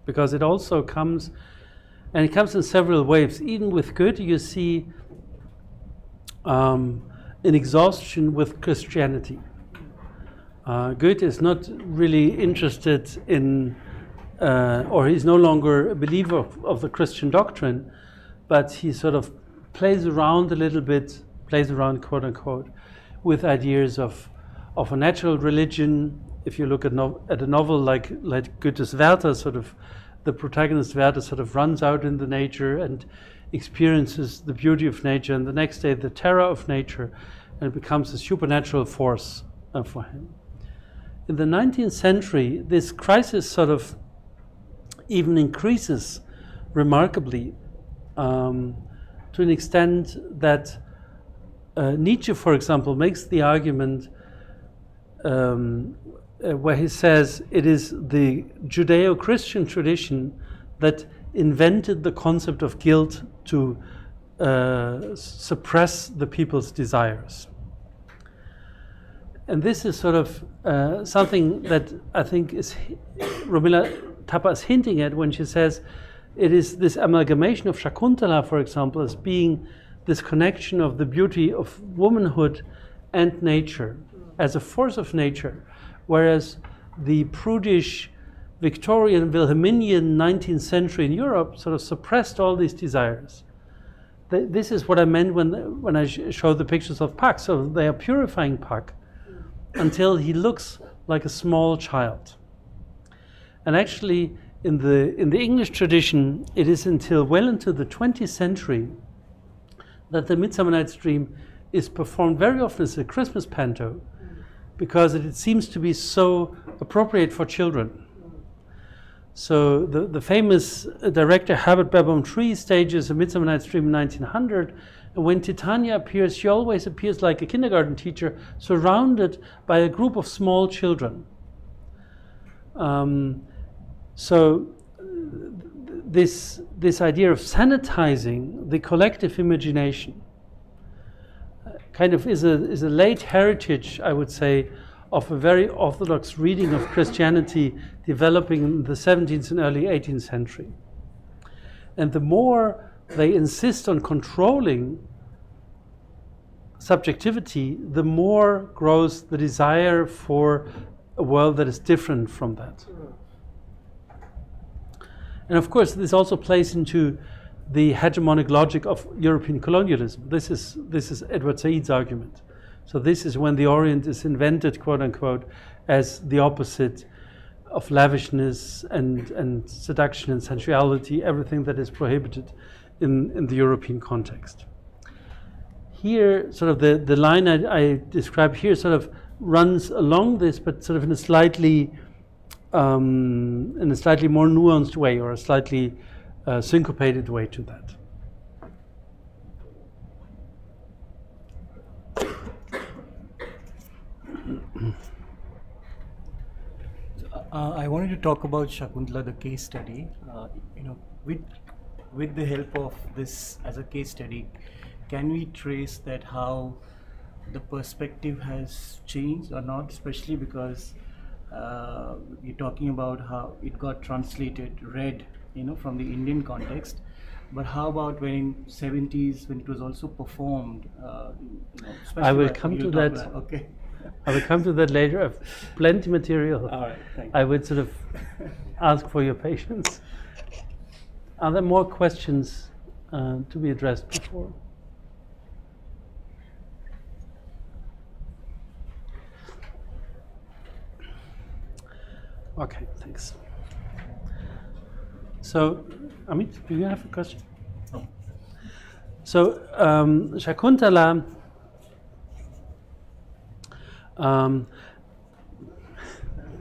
because it also comes, and it comes in several waves. Even with Goethe, you see an exhaustion with Christianity. Goethe is not really interested in, or he's no longer a believer of the Christian doctrine, but he sort of plays around a little bit, plays around quote unquote, with ideas of a natural religion. If you look at a novel like Goethe's Werther, sort of the protagonist Werther sort of runs out in the nature and experiences the beauty of nature, and the next day the terror of nature, and it becomes a supernatural force for him. In the 19th century, this crisis sort of even increases remarkably to an extent that Nietzsche, for example, makes the argument where he says it is the Judeo-Christian tradition that invented the concept of guilt to suppress the people's desires. And this is sort of something that I think is Romila Thapa is hinting at when she says it is this amalgamation of Shakuntala, for example, as being this connection of the beauty of womanhood and nature as a force of nature, whereas the prudish Victorian Wilhelminian 19th century in Europe sort of suppressed all these desires. This is what I meant when I showed the pictures of Puck. So they are purifying Puck until he looks like a small child. And actually, in the English tradition, it is until well into the 20th century that the Midsummer Night's Dream is performed very often as a Christmas panto, because it seems to be so appropriate for children. So the famous director Herbert Beerbohm Tree stages A Midsummer Night's Dream in 1900, and when Titania appears, she always appears like a kindergarten teacher surrounded by a group of small children. So this idea of sanitizing the collective imagination kind of is a late heritage, I would say, of a very orthodox reading of Christianity developing in the 17th and early 18th century. And the more they insist on controlling subjectivity, the more grows the desire for a world that is different from that. And of course, this also plays into the hegemonic logic of European colonialism. This is Edward Said's argument. So this is when the Orient is invented, quote unquote, as the opposite of lavishness and seduction and sensuality, everything that is prohibited in the European context. Here, sort of the line I describe here sort of runs along this, but sort of in a slightly more nuanced way, or a slightly syncopated way to that. I wanted to talk about Shakuntala, the case study. With the help of this as a case study, can we trace that how the perspective has changed or not? Especially because you're talking about how it got translated, read, from the Indian context. But how about when in 70s, when it was also performed? I will come to that. Okay. I will come to that later. I have plenty material. All right, thank you. I would sort of ask for your patience. Are there more questions to be addressed before? Okay, thanks. So, Amit, do you have a question? No. So, Shakuntala,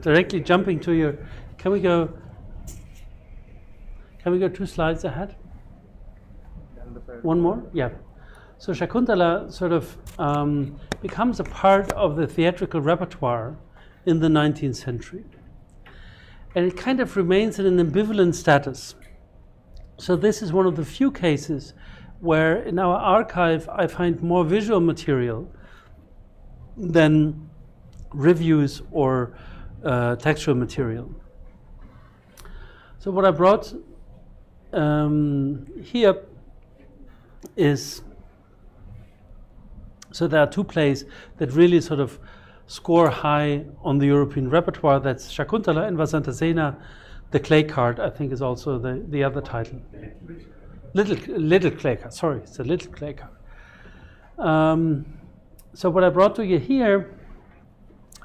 directly jumping to your, can we go 2 slides ahead? One more? Yeah. So Shakuntala sort of becomes a part of the theatrical repertoire in the 19th century. And it kind of remains in an ambivalent status. So this is one of the few cases where in our archive I find more visual material than reviews or textual material. So what I brought here is, so there are 2 plays that really sort of score high on the European repertoire. That's Shakuntala and Vasantasena. The Clay Card, I think, is also the other title. little clay car. Sorry, it's a little clay car. So what I brought to you here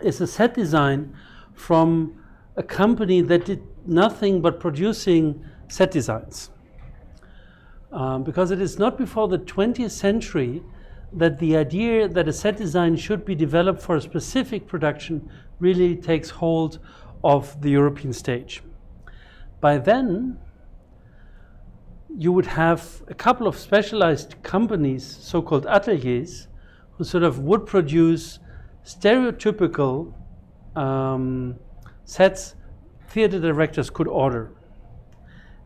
is a set design from a company that did nothing but producing set designs. Because it is not before the 20th century that the idea that a set design should be developed for a specific production really takes hold of the European stage. By then, you would have a couple of specialized companies, so-called ateliers, who sort of would produce stereotypical sets theater directors could order.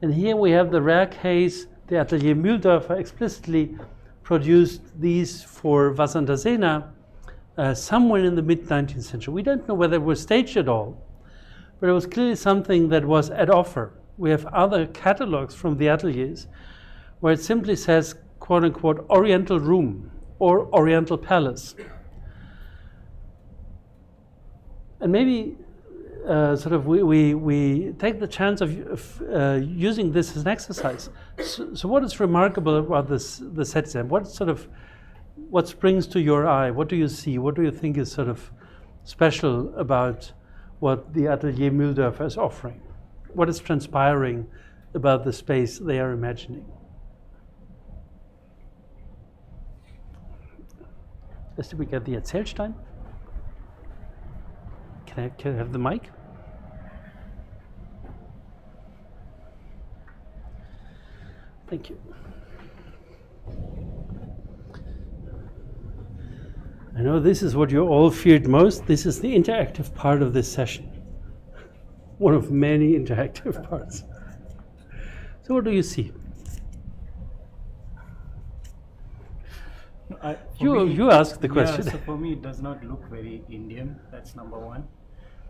And here we have the rare case, the Atelier Mühldorfer explicitly produced these for Wasserunterseener somewhere in the mid-19th century. We don't know whether it was staged at all, but it was clearly something that was at offer. We have other catalogs from the ateliers where it simply says, quote unquote, Oriental Room or Oriental Palace. And maybe sort of we take the chance of using this as an exercise. So what is remarkable about the set design? What springs to your eye? What do you see? What do you think is sort of special about what the Atelier Mühldorfer is offering? What is transpiring about the space they are imagining? Did we get the Erzählstein? Can I have the mic? Thank you. I know this is what you all feared most. This is the interactive part of this session. One of many interactive parts. So what do you see? You asked the question. Yeah, so for me, it does not look very Indian. That's number one,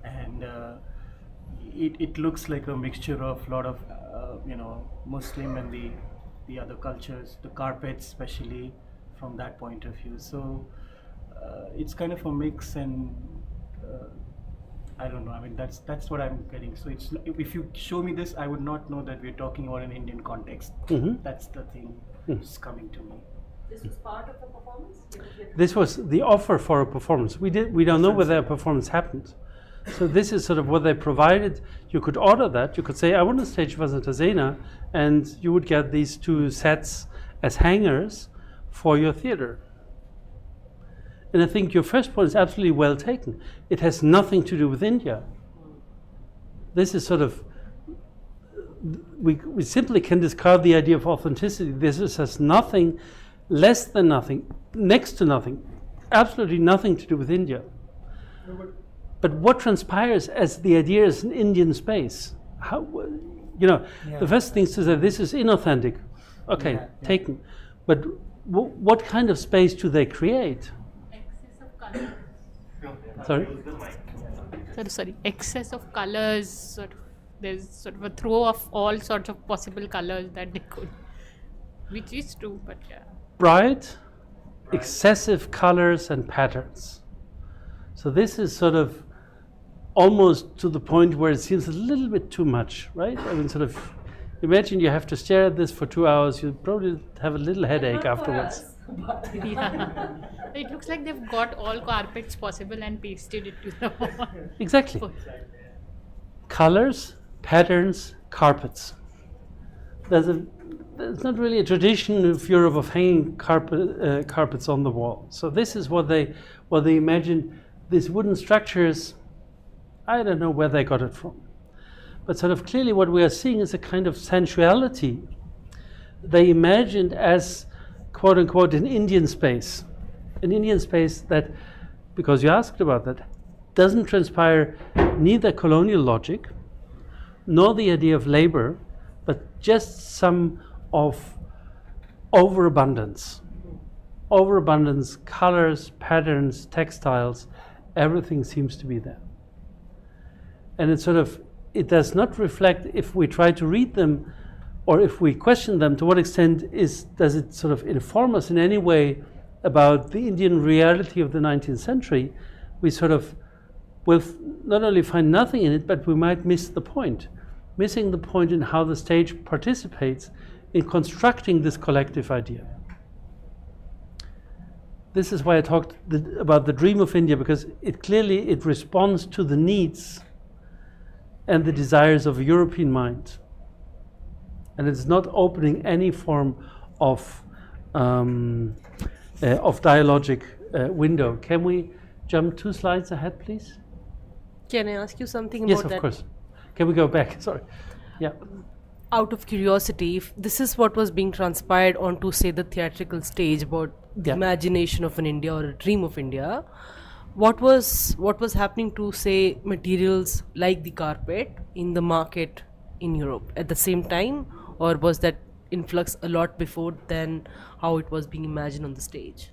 and it looks like a mixture of a lot of Muslim and the other cultures. The carpets, especially from that point of view. So it's kind of a mix, and I don't know. I mean, that's what I'm getting. So it's if you show me this, I would not know that we're talking about an Indian context. Mm-hmm. That's the thing that's coming to me. This was part of the performance? This was the offer for a performance. We don't know whether a performance happened. So this is sort of what they provided. You could order that. You could say, I want to stage Wasserunterseener, and you would get these two sets as hangers for your theater. And I think your first point is absolutely well taken. It has nothing to do with India. This is sort of, we simply can discard the idea of authenticity. This has nothing, less than nothing, next to nothing, absolutely nothing to do with India. But what transpires as the idea is an Indian space? How, the first thing is to say this is inauthentic. Okay, taken. But what kind of space do they create? Excess of colors. Sorry? Excess of colors. There's sort of a throw of all sorts of possible colors that they could, which is true, but yeah. Bright, excessive colors and patterns. So this is sort of almost to the point where it seems a little bit too much, right? I mean, sort of, imagine you have to stare at this for 2 hours, you probably have a little headache afterwards. Yeah. It looks like they've got all carpets possible and pasted it to the wall. Exactly. Colors, patterns, carpets. There's not really a tradition of Europe of hanging carpets on the wall. So this is what they imagine. These wooden structures, I don't know where they got it from. But sort of clearly what we are seeing is a kind of sensuality they imagined as, quote unquote, an Indian space. An Indian space that, because you asked about that, doesn't transpire neither colonial logic nor the idea of labor, but just some of overabundance. Overabundance, colors, patterns, textiles, everything seems to be there. And it does not reflect, if we try to read them or if we question them, to what extent does it sort of inform us in any way about the Indian reality of the 19th century. We sort of will not only find nothing in it, but we might miss the point. Missing the point in how the stage participates in constructing this collective idea. This is why I talked about the dream of India, because it responds to the needs and the desires of a European mind. And it's not opening any form of dialogic window. Can we jump 2 slides ahead, please? Can I ask you something Yes, about that? of course. Can we go back? Sorry. Yeah. Out of curiosity, if this is what was being transpired onto, say, the theatrical stage about the Yeah. imagination of an India or a dream of India, what was happening to, say, materials like the carpet in the market in Europe at the same time, or was that influx a lot before than how it was being imagined on the stage?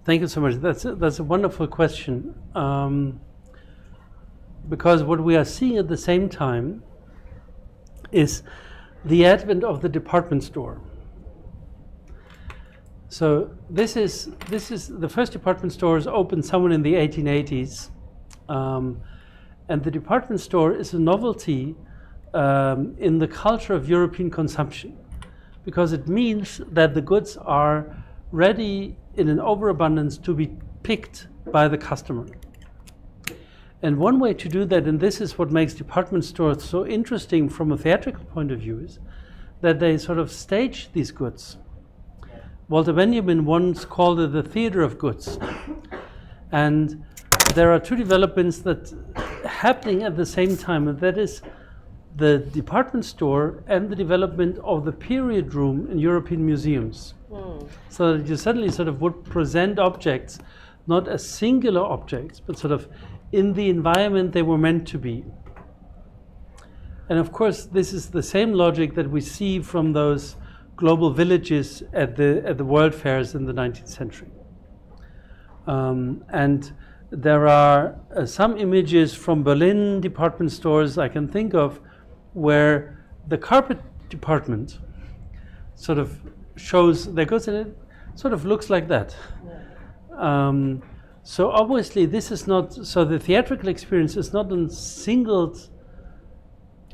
Thank you so much. That's a wonderful question. Because what we are seeing at the same time is the advent of the department store. So this is the first department stores opened somewhere in the 1880s, and the department store is a novelty in the culture of European consumption, because it means that the goods are ready in an overabundance to be picked by the customer. And one way to do that, and this is what makes department stores so interesting from a theatrical point of view, is that they sort of stage these goods. Walter Benjamin once called it the theater of goods. And there are 2 developments that happening at the same time, and that is the department store and the development of the period room in European museums. So that you suddenly sort of would present objects not as singular objects, but sort of in the environment they were meant to be. And of course, this is the same logic that we see from those global villages at the world fairs in the 19th century. And there are some images from Berlin department stores I can think of where the carpet department sort of shows their goods, and it sort of looks like that. So obviously this is not, so the theatrical experience is not a singled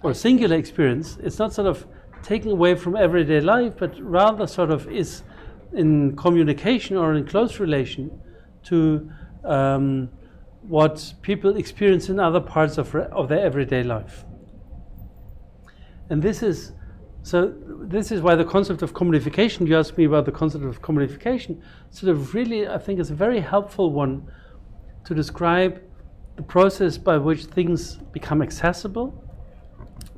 or singular experience. It's not sort of taken away from everyday life, but rather sort of is in communication or in close relation to what people experience in other parts of their everyday life. And this is why the concept of commodification, you asked me about the concept of commodification, sort of really, I think, is a very helpful one to describe the process by which things become accessible,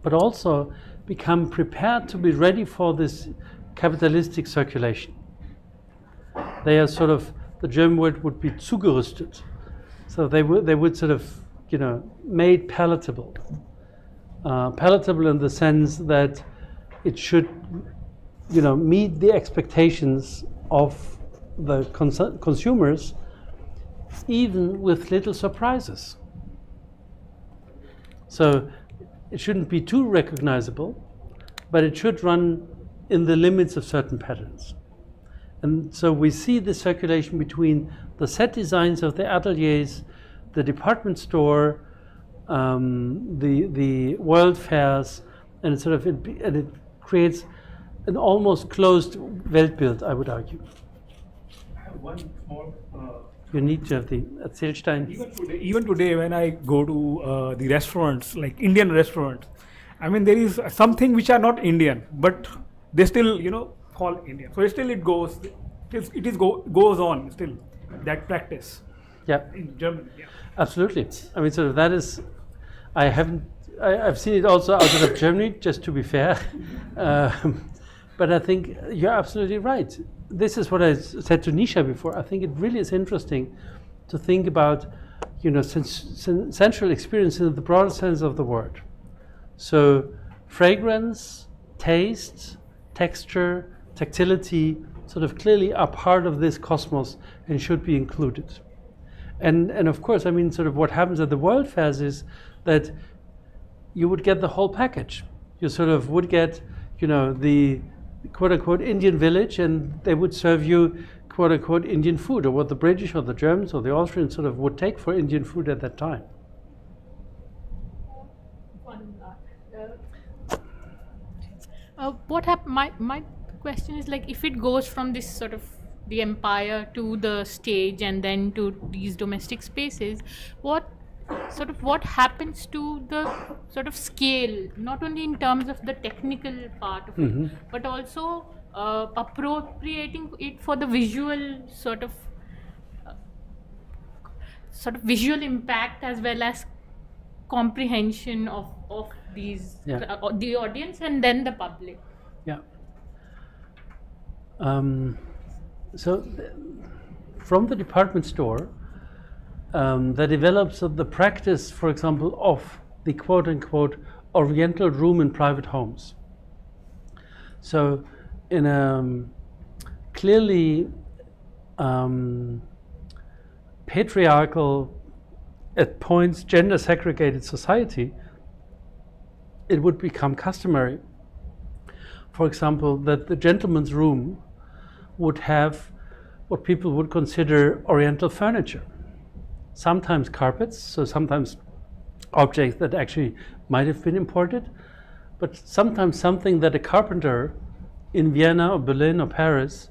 but also become prepared to be ready for this capitalistic circulation. They are sort of, the German word would be zugerüstet. So they would sort of, made palatable. Palatable in the sense that it should, meet the expectations of the consumers, even with little surprises. So it shouldn't be too recognizable, but it should run in the limits of certain patterns. And so we see the circulation between the set designs of the ateliers, the department store, the world fairs, and it creates an almost closed Weltbild, I would argue. I have one small. You need to have the Erzählstein. Even today, when I go to the restaurants, like Indian restaurants, I mean, there is something which are not Indian, but they still, call Indian. So still it goes, goes on still, that practice. Yeah. In Germany. Yeah. Absolutely. I mean, sort of that is, I've seen it also outside of Germany, just to be fair. But I think you're absolutely right. This is what I said to Nisha before. I think it really is interesting to think about, sensual experience in the broader sense of the word. So fragrance, taste, texture, tactility, sort of clearly are part of this cosmos and should be included. And of course, I mean, sort of what happens at the world fairs is that you would get the whole package. You sort of would get, the quote-unquote Indian village, and they would serve you quote-unquote Indian food, or what the British or the Germans or the Austrians sort of would take for Indian food at that time. My question is like, if it goes from this sort of the empire to the stage and then to these domestic spaces, what happens to the sort of scale, not only in terms of the technical part of it, but also appropriating it for the visual sort of visual impact as well as comprehension of these the audience and then the public. Yeah. From the department store, that develops the practice, for example, of the quote-unquote oriental room in private homes. So in a clearly patriarchal, at points gender segregated society, it would become customary, for example, that the gentleman's room would have what people would consider oriental furniture. Sometimes carpets, so sometimes objects that actually might have been imported, but sometimes something that a carpenter in Vienna or Berlin or Paris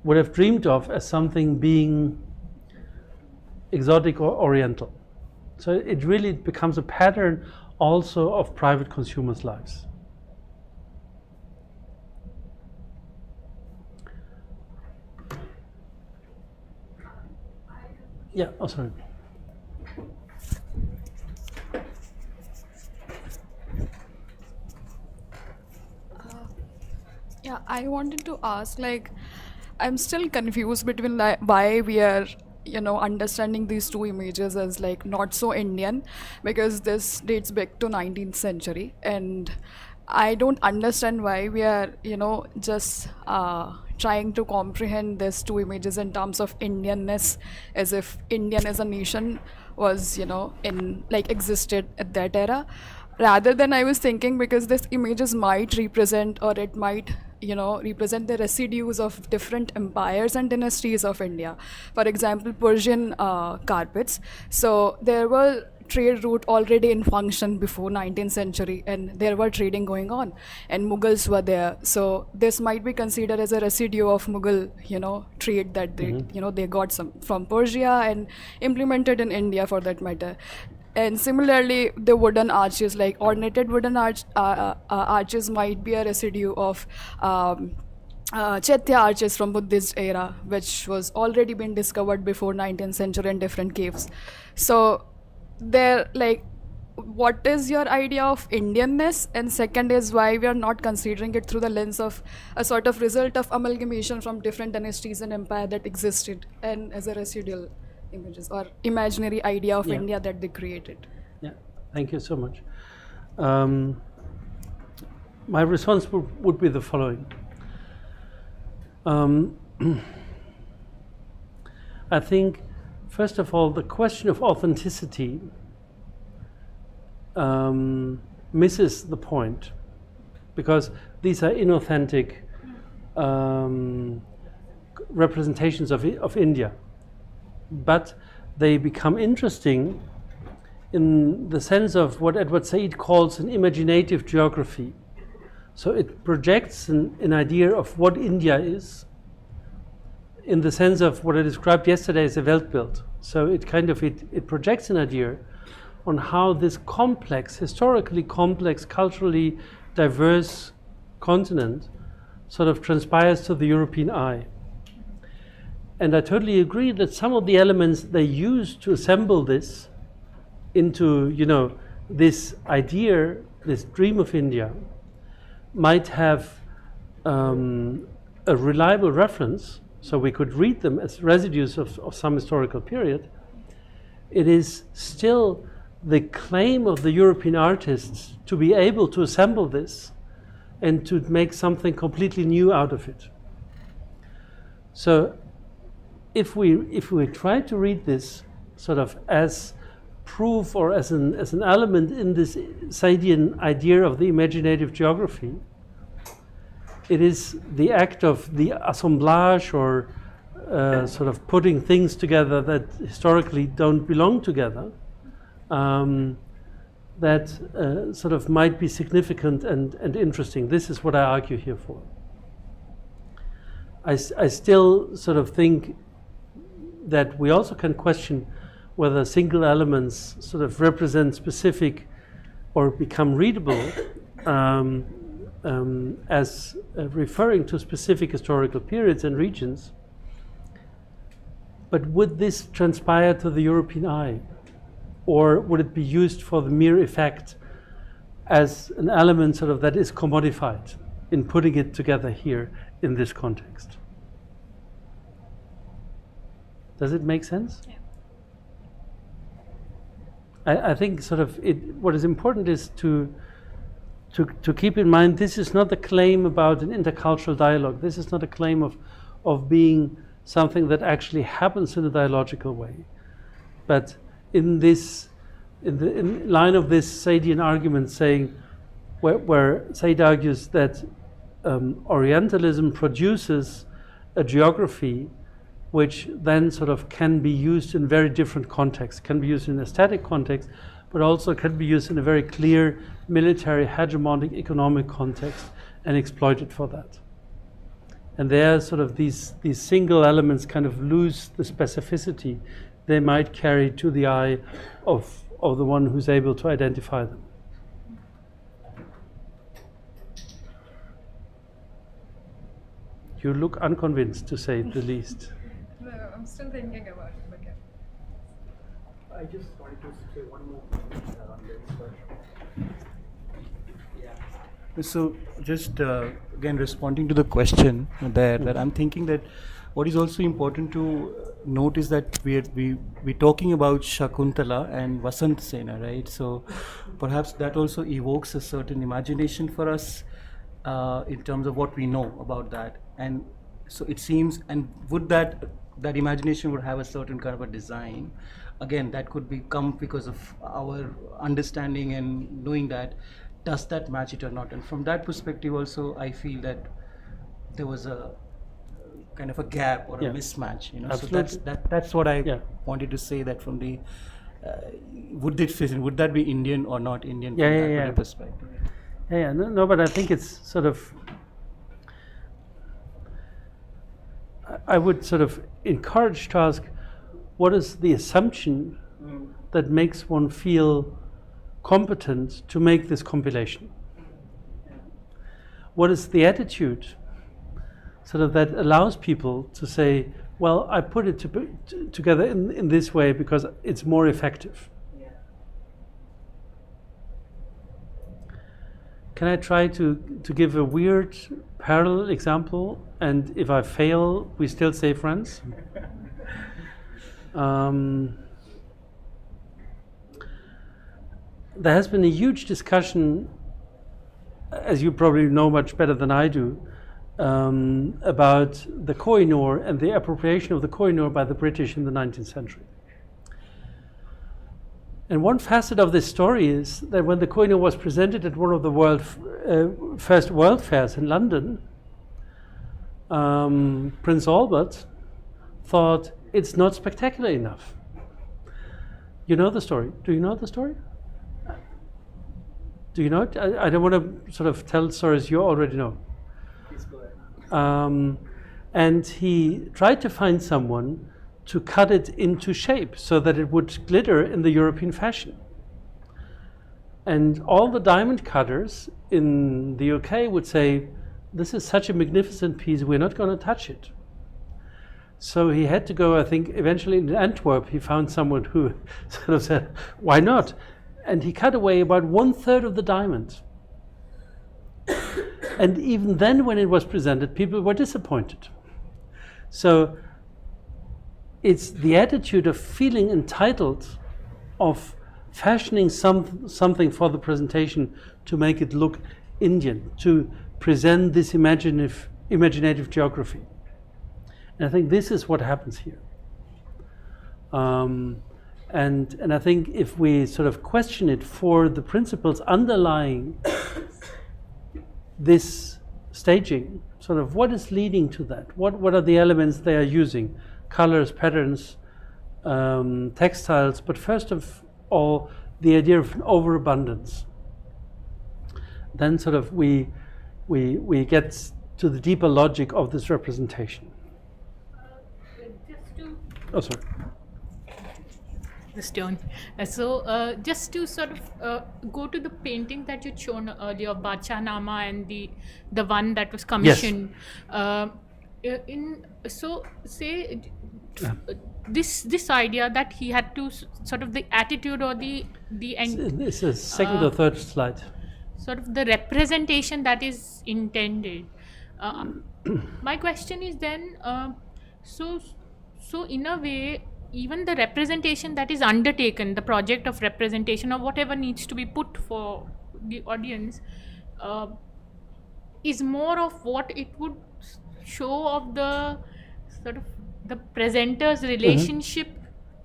would have dreamed of as something being exotic or oriental. So it really becomes a pattern also of private consumers' lives. Yeah, oh sorry. Yeah, I wanted to ask, like, I'm still confused between why we are, understanding these two images as like not so Indian, because this dates back to 19th century, and I don't understand why we are, just trying to comprehend these two images in terms of Indianness, as if Indian as a nation was, existed at that era. Rather than, I was thinking, because these images might represent, or it might, represent the residues of different empires and dynasties of India. For example, Persian carpets. So there were trade route already in function before 19th century, and there were trading going on, and Mughals were there. So this might be considered as a residue of Mughal, trade that they, they got some from Persia and implemented in India for that matter. And similarly, the wooden arches, like ornated wooden arches, might be a residue of Chaitya arches from Buddhist era, which was already been discovered before 19th century in different caves. So there, like, what is your idea of Indianness? And second is why we are not considering it through the lens of a sort of result of amalgamation from different dynasties and empire that existed, and as a residual images or imaginary idea of India that they created. Yeah, thank you so much. My response would be the following. I think, first of all, the question of authenticity misses the point, because these are inauthentic representations of India. But they become interesting in the sense of what Edward Said calls an imaginative geography. So it projects an idea of what India is, in the sense of what I described yesterday as a Weltbild. So it projects an idea on how this complex, historically complex, culturally diverse continent sort of transpires to the European eye. And I totally agree that some of the elements they use to assemble this into, this idea, this dream of India, might have a reliable reference, so we could read them as residues of some historical period. It is still the claim of the European artists to be able to assemble this and to make something completely new out of it. So if we try to read this sort of as proof or as an element in this Saidian idea of the imaginative geography, it is the act of the assemblage or sort of putting things together that historically don't belong together, that sort of might be significant and interesting. This is what I argue here for. I still sort of think that we also can question whether single elements sort of represent specific or become readable as referring to specific historical periods and regions. But would this transpire to the European eye? Or would it be used for the mere effect as an element sort of that is commodified in putting it together here in this context? Does it make sense? Yeah. I think sort of what is important is to keep in mind this is not a claim about an intercultural dialogue. This is not a claim of being something that actually happens in a dialogical way. But in line of this Saidian argument saying, where Said argues that Orientalism produces a geography which then sort of can be used in very different contexts, can be used in a static context, but also can be used in a very clear military, hegemonic, economic context and exploited for that. And there sort of these single elements kind of lose the specificity they might carry to the eye of the one who's able to identify them. You look unconvinced, to say the least. No, I'm still thinking about it. But yeah. I just wanted to say one more thing on this. So just again responding to the question there, that I'm thinking that what is also important to note is that we're talking about Shakuntala and Vasant Sena, right? So perhaps that also evokes a certain imagination for us in terms of what we know about that. And so it seems, and would that imagination would have a certain kind of a design. Again, that could come because of our understanding and knowing that. Does that match it or not? And from that perspective also, I feel that there was a kind of a gap or a mismatch, you know. Absolutely. So that's what I wanted to say, that from the would that be Indian or not Indian from that perspective? No, but I think it's sort of, I would sort of encourage to ask, what is the assumption that makes one feel competent to make this compilation? What is the attitude sort of that allows people to say, well, I put it together in this way because it's more effective? Can I try to give a weird parallel example, and if I fail, we still stay friends? There has been a huge discussion, as you probably know much better than I do, about the Koh-i-Noor and the appropriation of the Koh-i-Noor by the British in the 19th century. And one facet of this story is that when the Koh-i-Noor was presented at one of the first world fairs in London, Prince Albert thought it's not spectacular enough. You know the story. Do you know the story? Do you know it? I don't want to sort of tell stories you already know. Please go ahead. And he tried to find someone to cut it into shape so that it would glitter in the European fashion. And all the diamond cutters in the UK would say, this is such a magnificent piece, we're not going to touch it. So he had to go, I think, eventually in Antwerp, he found someone who sort of said, why not? And he cut away about 1/3 of the diamond. And even then, when it was presented, people were disappointed. So it's the attitude of feeling entitled, of fashioning something for the presentation to make it look Indian, to present this imaginative geography. And I think this is what happens here. And I think if we sort of question it for the principles underlying this staging, sort of what is leading to that? What are the elements they are using? Colors, patterns, textiles, but first of all, the idea of overabundance. Then sort of we get to the deeper logic of this representation. Just to Oh, sorry. the stone. Just to sort of go to the painting that you'd shown earlier, Badshah Nama, and the one that was commissioned. This idea that he had to sort of the attitude or the It's a second or third slide. sort of the representation that is intended. My question is then, so in a way, even the representation that is undertaken, the project of representation or whatever needs to be put for the audience, is more of what it would show of the sort of the presenter's relationship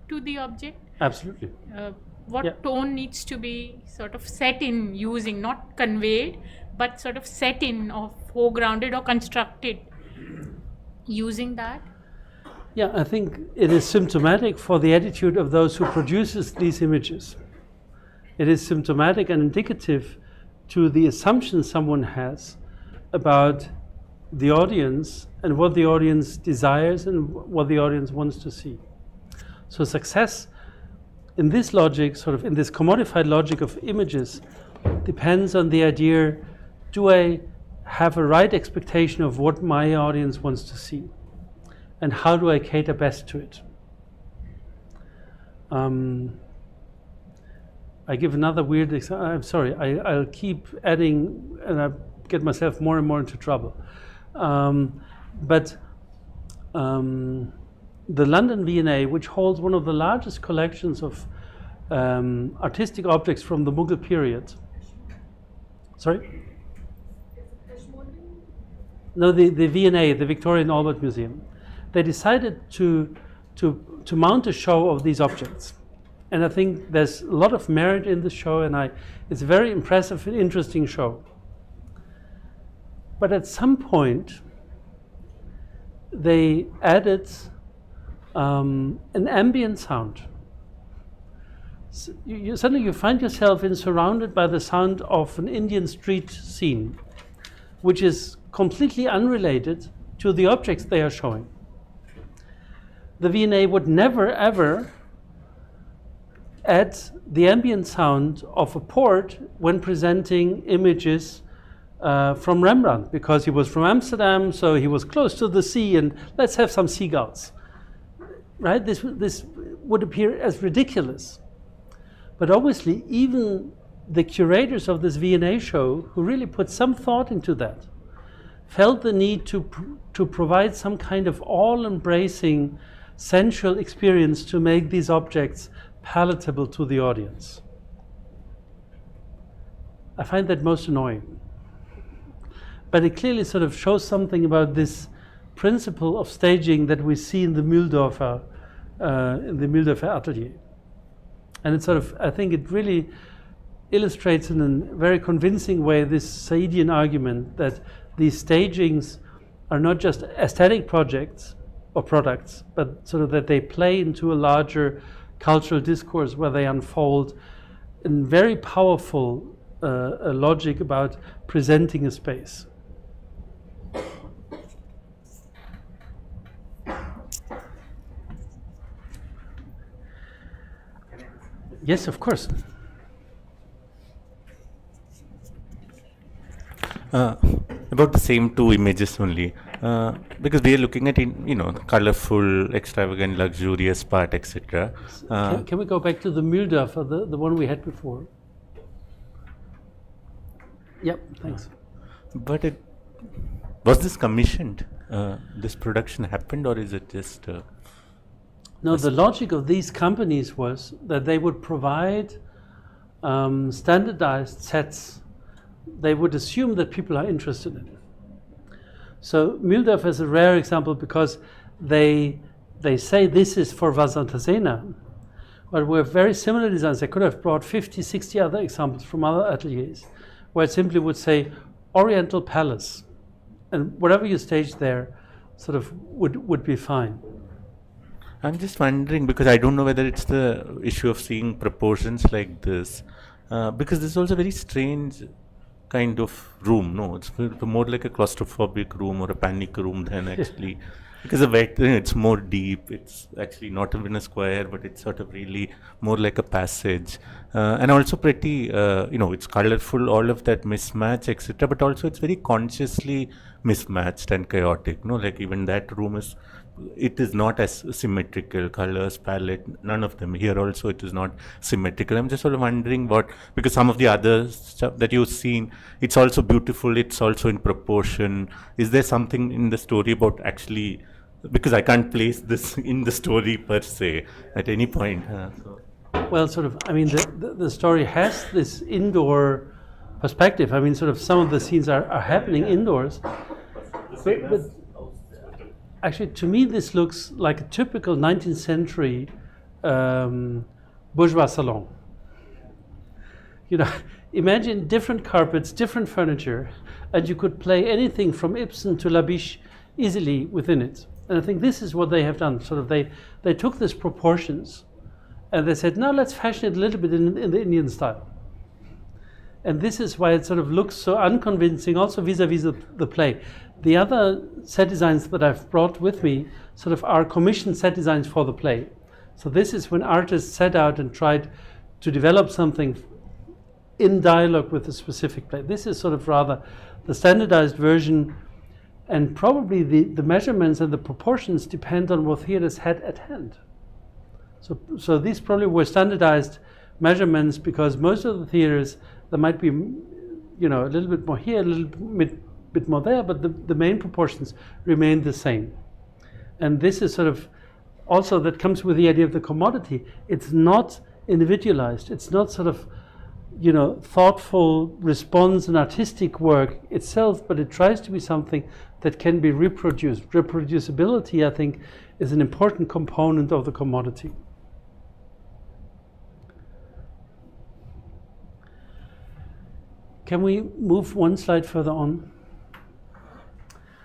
to the object. Absolutely. What tone needs to be sort of set in using, not conveyed, but sort of set in or foregrounded or constructed using that. Yeah, I think it is symptomatic for the attitude of those who produces these images. It is symptomatic and indicative to the assumption someone has about the audience and what the audience desires and what the audience wants to see. So success in this logic, sort of in this commodified logic of images, depends on the idea, do I have a right expectation of what my audience wants to see? And how do I cater best to it? I give another weird example. I'm sorry, I'll keep adding and I get myself more and more into trouble. But the London V&A, which holds one of the largest collections of artistic objects from the Mughal period. Sorry? No, the V&A, the Victoria and Albert Museum. They decided to mount a show of these objects. And I think there's a lot of merit in the show, and it's a very impressive and interesting show. But at some point, they added an ambient sound. So suddenly you find yourself surrounded by the sound of an Indian street scene, which is completely unrelated to the objects they are showing. The V&A would never ever add the ambient sound of a port when presenting images from Rembrandt, because he was from Amsterdam, so he was close to the sea, and let's have some seagulls. Right? This would appear as ridiculous. But obviously, even the curators of this V&A show, who really put some thought into that, felt the need to provide some kind of all-embracing sensual experience to make these objects palatable to the audience. I find that most annoying. But it clearly sort of shows something about this principle of staging that we see in the Mühldorfer atelier. And it's sort of, I think it really illustrates in a very convincing way this Saidian argument that these stagings are not just aesthetic projects or products, but sort of that they play into a larger cultural discourse where they unfold in very powerful logic about presenting a space. Yes, of course. About the same two images only, because we are looking at colorful, extravagant, luxurious part, etc. Can we go back to the Mühldorfer, the one we had before? Yep, thanks. But was this commissioned? This production happened, or is it just? No, the logic of these companies was that they would provide standardized sets. They would assume that people are interested in it. So Mühldorfer is a rare example because they say this is for Vasantasena, but were very similar designs. They could have brought 50, 60 other examples from other ateliers, where it simply would say Oriental Palace, and whatever you stage there sort of would be fine. I'm just wondering, because I don't know whether it's the issue of seeing proportions like this, because this is also a very strange kind of room. No, it's more like a claustrophobic room or a panic room than actually, because it's more deep. It's actually not even a square, but it's sort of really more like a passage, and also pretty. It's colorful, all of that mismatch, etc. But also it's very consciously mismatched and chaotic. No, like even that room is. It is not as symmetrical, colors, palette, none of them. Here also it is not symmetrical. I'm just sort of wondering because some of the other stuff that you've seen, it's also beautiful, it's also in proportion. Is there something in the story about actually, because I can't place this in the story per se at any point. Well, the story has this indoor perspective. I mean, sort of some of the scenes are happening indoors. But actually, to me, this looks like a typical 19th century bourgeois salon. Imagine different carpets, different furniture, and you could play anything from Ibsen to Labiche easily within it. And I think this is what they have done. Sort of they took these proportions, and they said, now let's fashion it a little bit in the Indian style. And this is why it sort of looks so unconvincing, also vis-a-vis the play. The other set designs that I've brought with me sort of are commissioned set designs for the play. So this is when artists set out and tried to develop something in dialogue with a specific play. This is sort of rather the standardized version, and probably the measurements and the proportions depend on what theaters had at hand. So these probably were standardized measurements, because most of the theaters, there might be, a little bit more here, a little bit more there, but the main proportions remain the same. And this is sort of also that comes with the idea of the commodity. It's not individualized. It's not sort of, thoughtful response and artistic work itself, but it tries to be something that can be reproduced. Reproducibility, I think, is an important component of the commodity. Can we move one slide further on?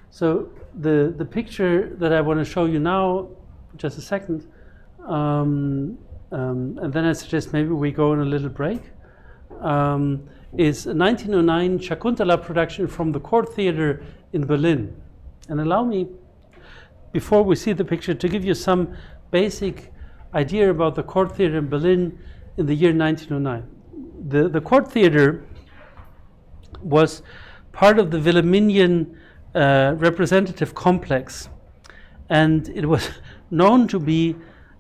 So the picture that I want to show you now, just a second, and then I suggest maybe we go on a little break, is a 1909 Shakuntala production from the Court Theatre in Berlin. And allow me, before we see the picture, to give you some basic idea about the Court Theatre in Berlin in the year 1909. The Court Theatre was part of the Wilhelminian representative complex, and it was known to be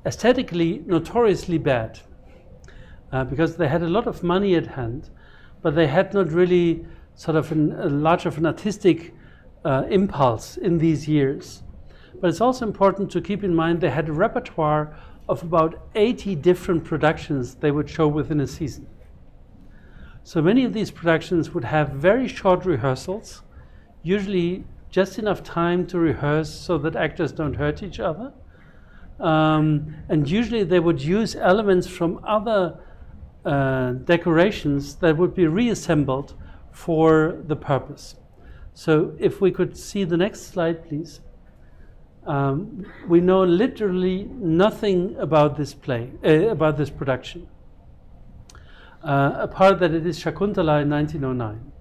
aesthetically notoriously bad because they had a lot of money at hand, but they had not really sort of a large of an artistic impulse in these years. But it's also important to keep in mind they had a repertoire of about 80 different productions they would show within a season. So many of these productions would have very short rehearsals, usually just enough time to rehearse so that actors don't hurt each other. And usually they would use elements from other decorations that would be reassembled for the purpose. So if we could see the next slide, please. We know literally nothing about this play, about this production. Apart that it is Shakuntala in 1909.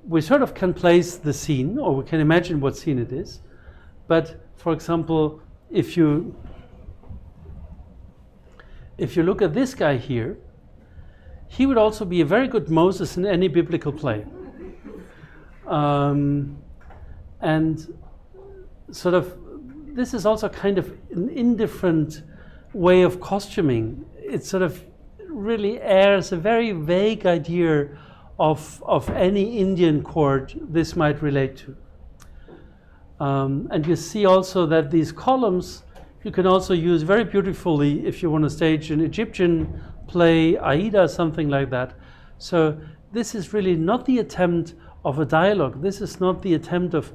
We sort of can place the scene, or we can imagine what scene it is. But for example, if you look at this guy here, he would also be a very good Moses in any biblical play. And sort of, this is also kind of an indifferent way of costuming. It sort of really airs a very vague idea of any Indian court this might relate to. And you see also that these columns you can also use very beautifully if you want to stage an Egyptian play, Aida, something like that. So this is really not the attempt of a dialogue. This is not the attempt of,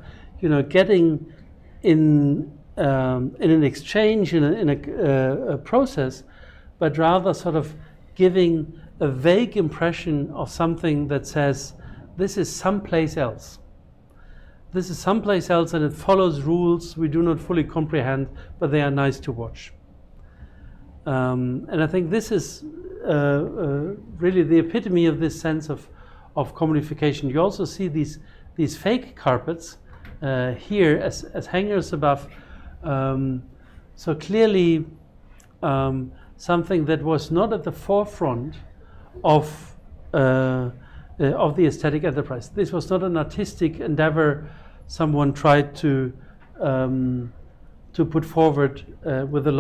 getting in an exchange, in a process, but rather sort of giving a vague impression of something that says this is someplace else. this is someplace else and it follows rules we do not fully comprehend, but they are nice to watch. And I think this is really the epitome of this sense of commodification. You also see these fake carpets here as hangers above. So clearly something that was not at the forefront of the aesthetic enterprise. This was not an artistic endeavor someone tried to put forward with a lot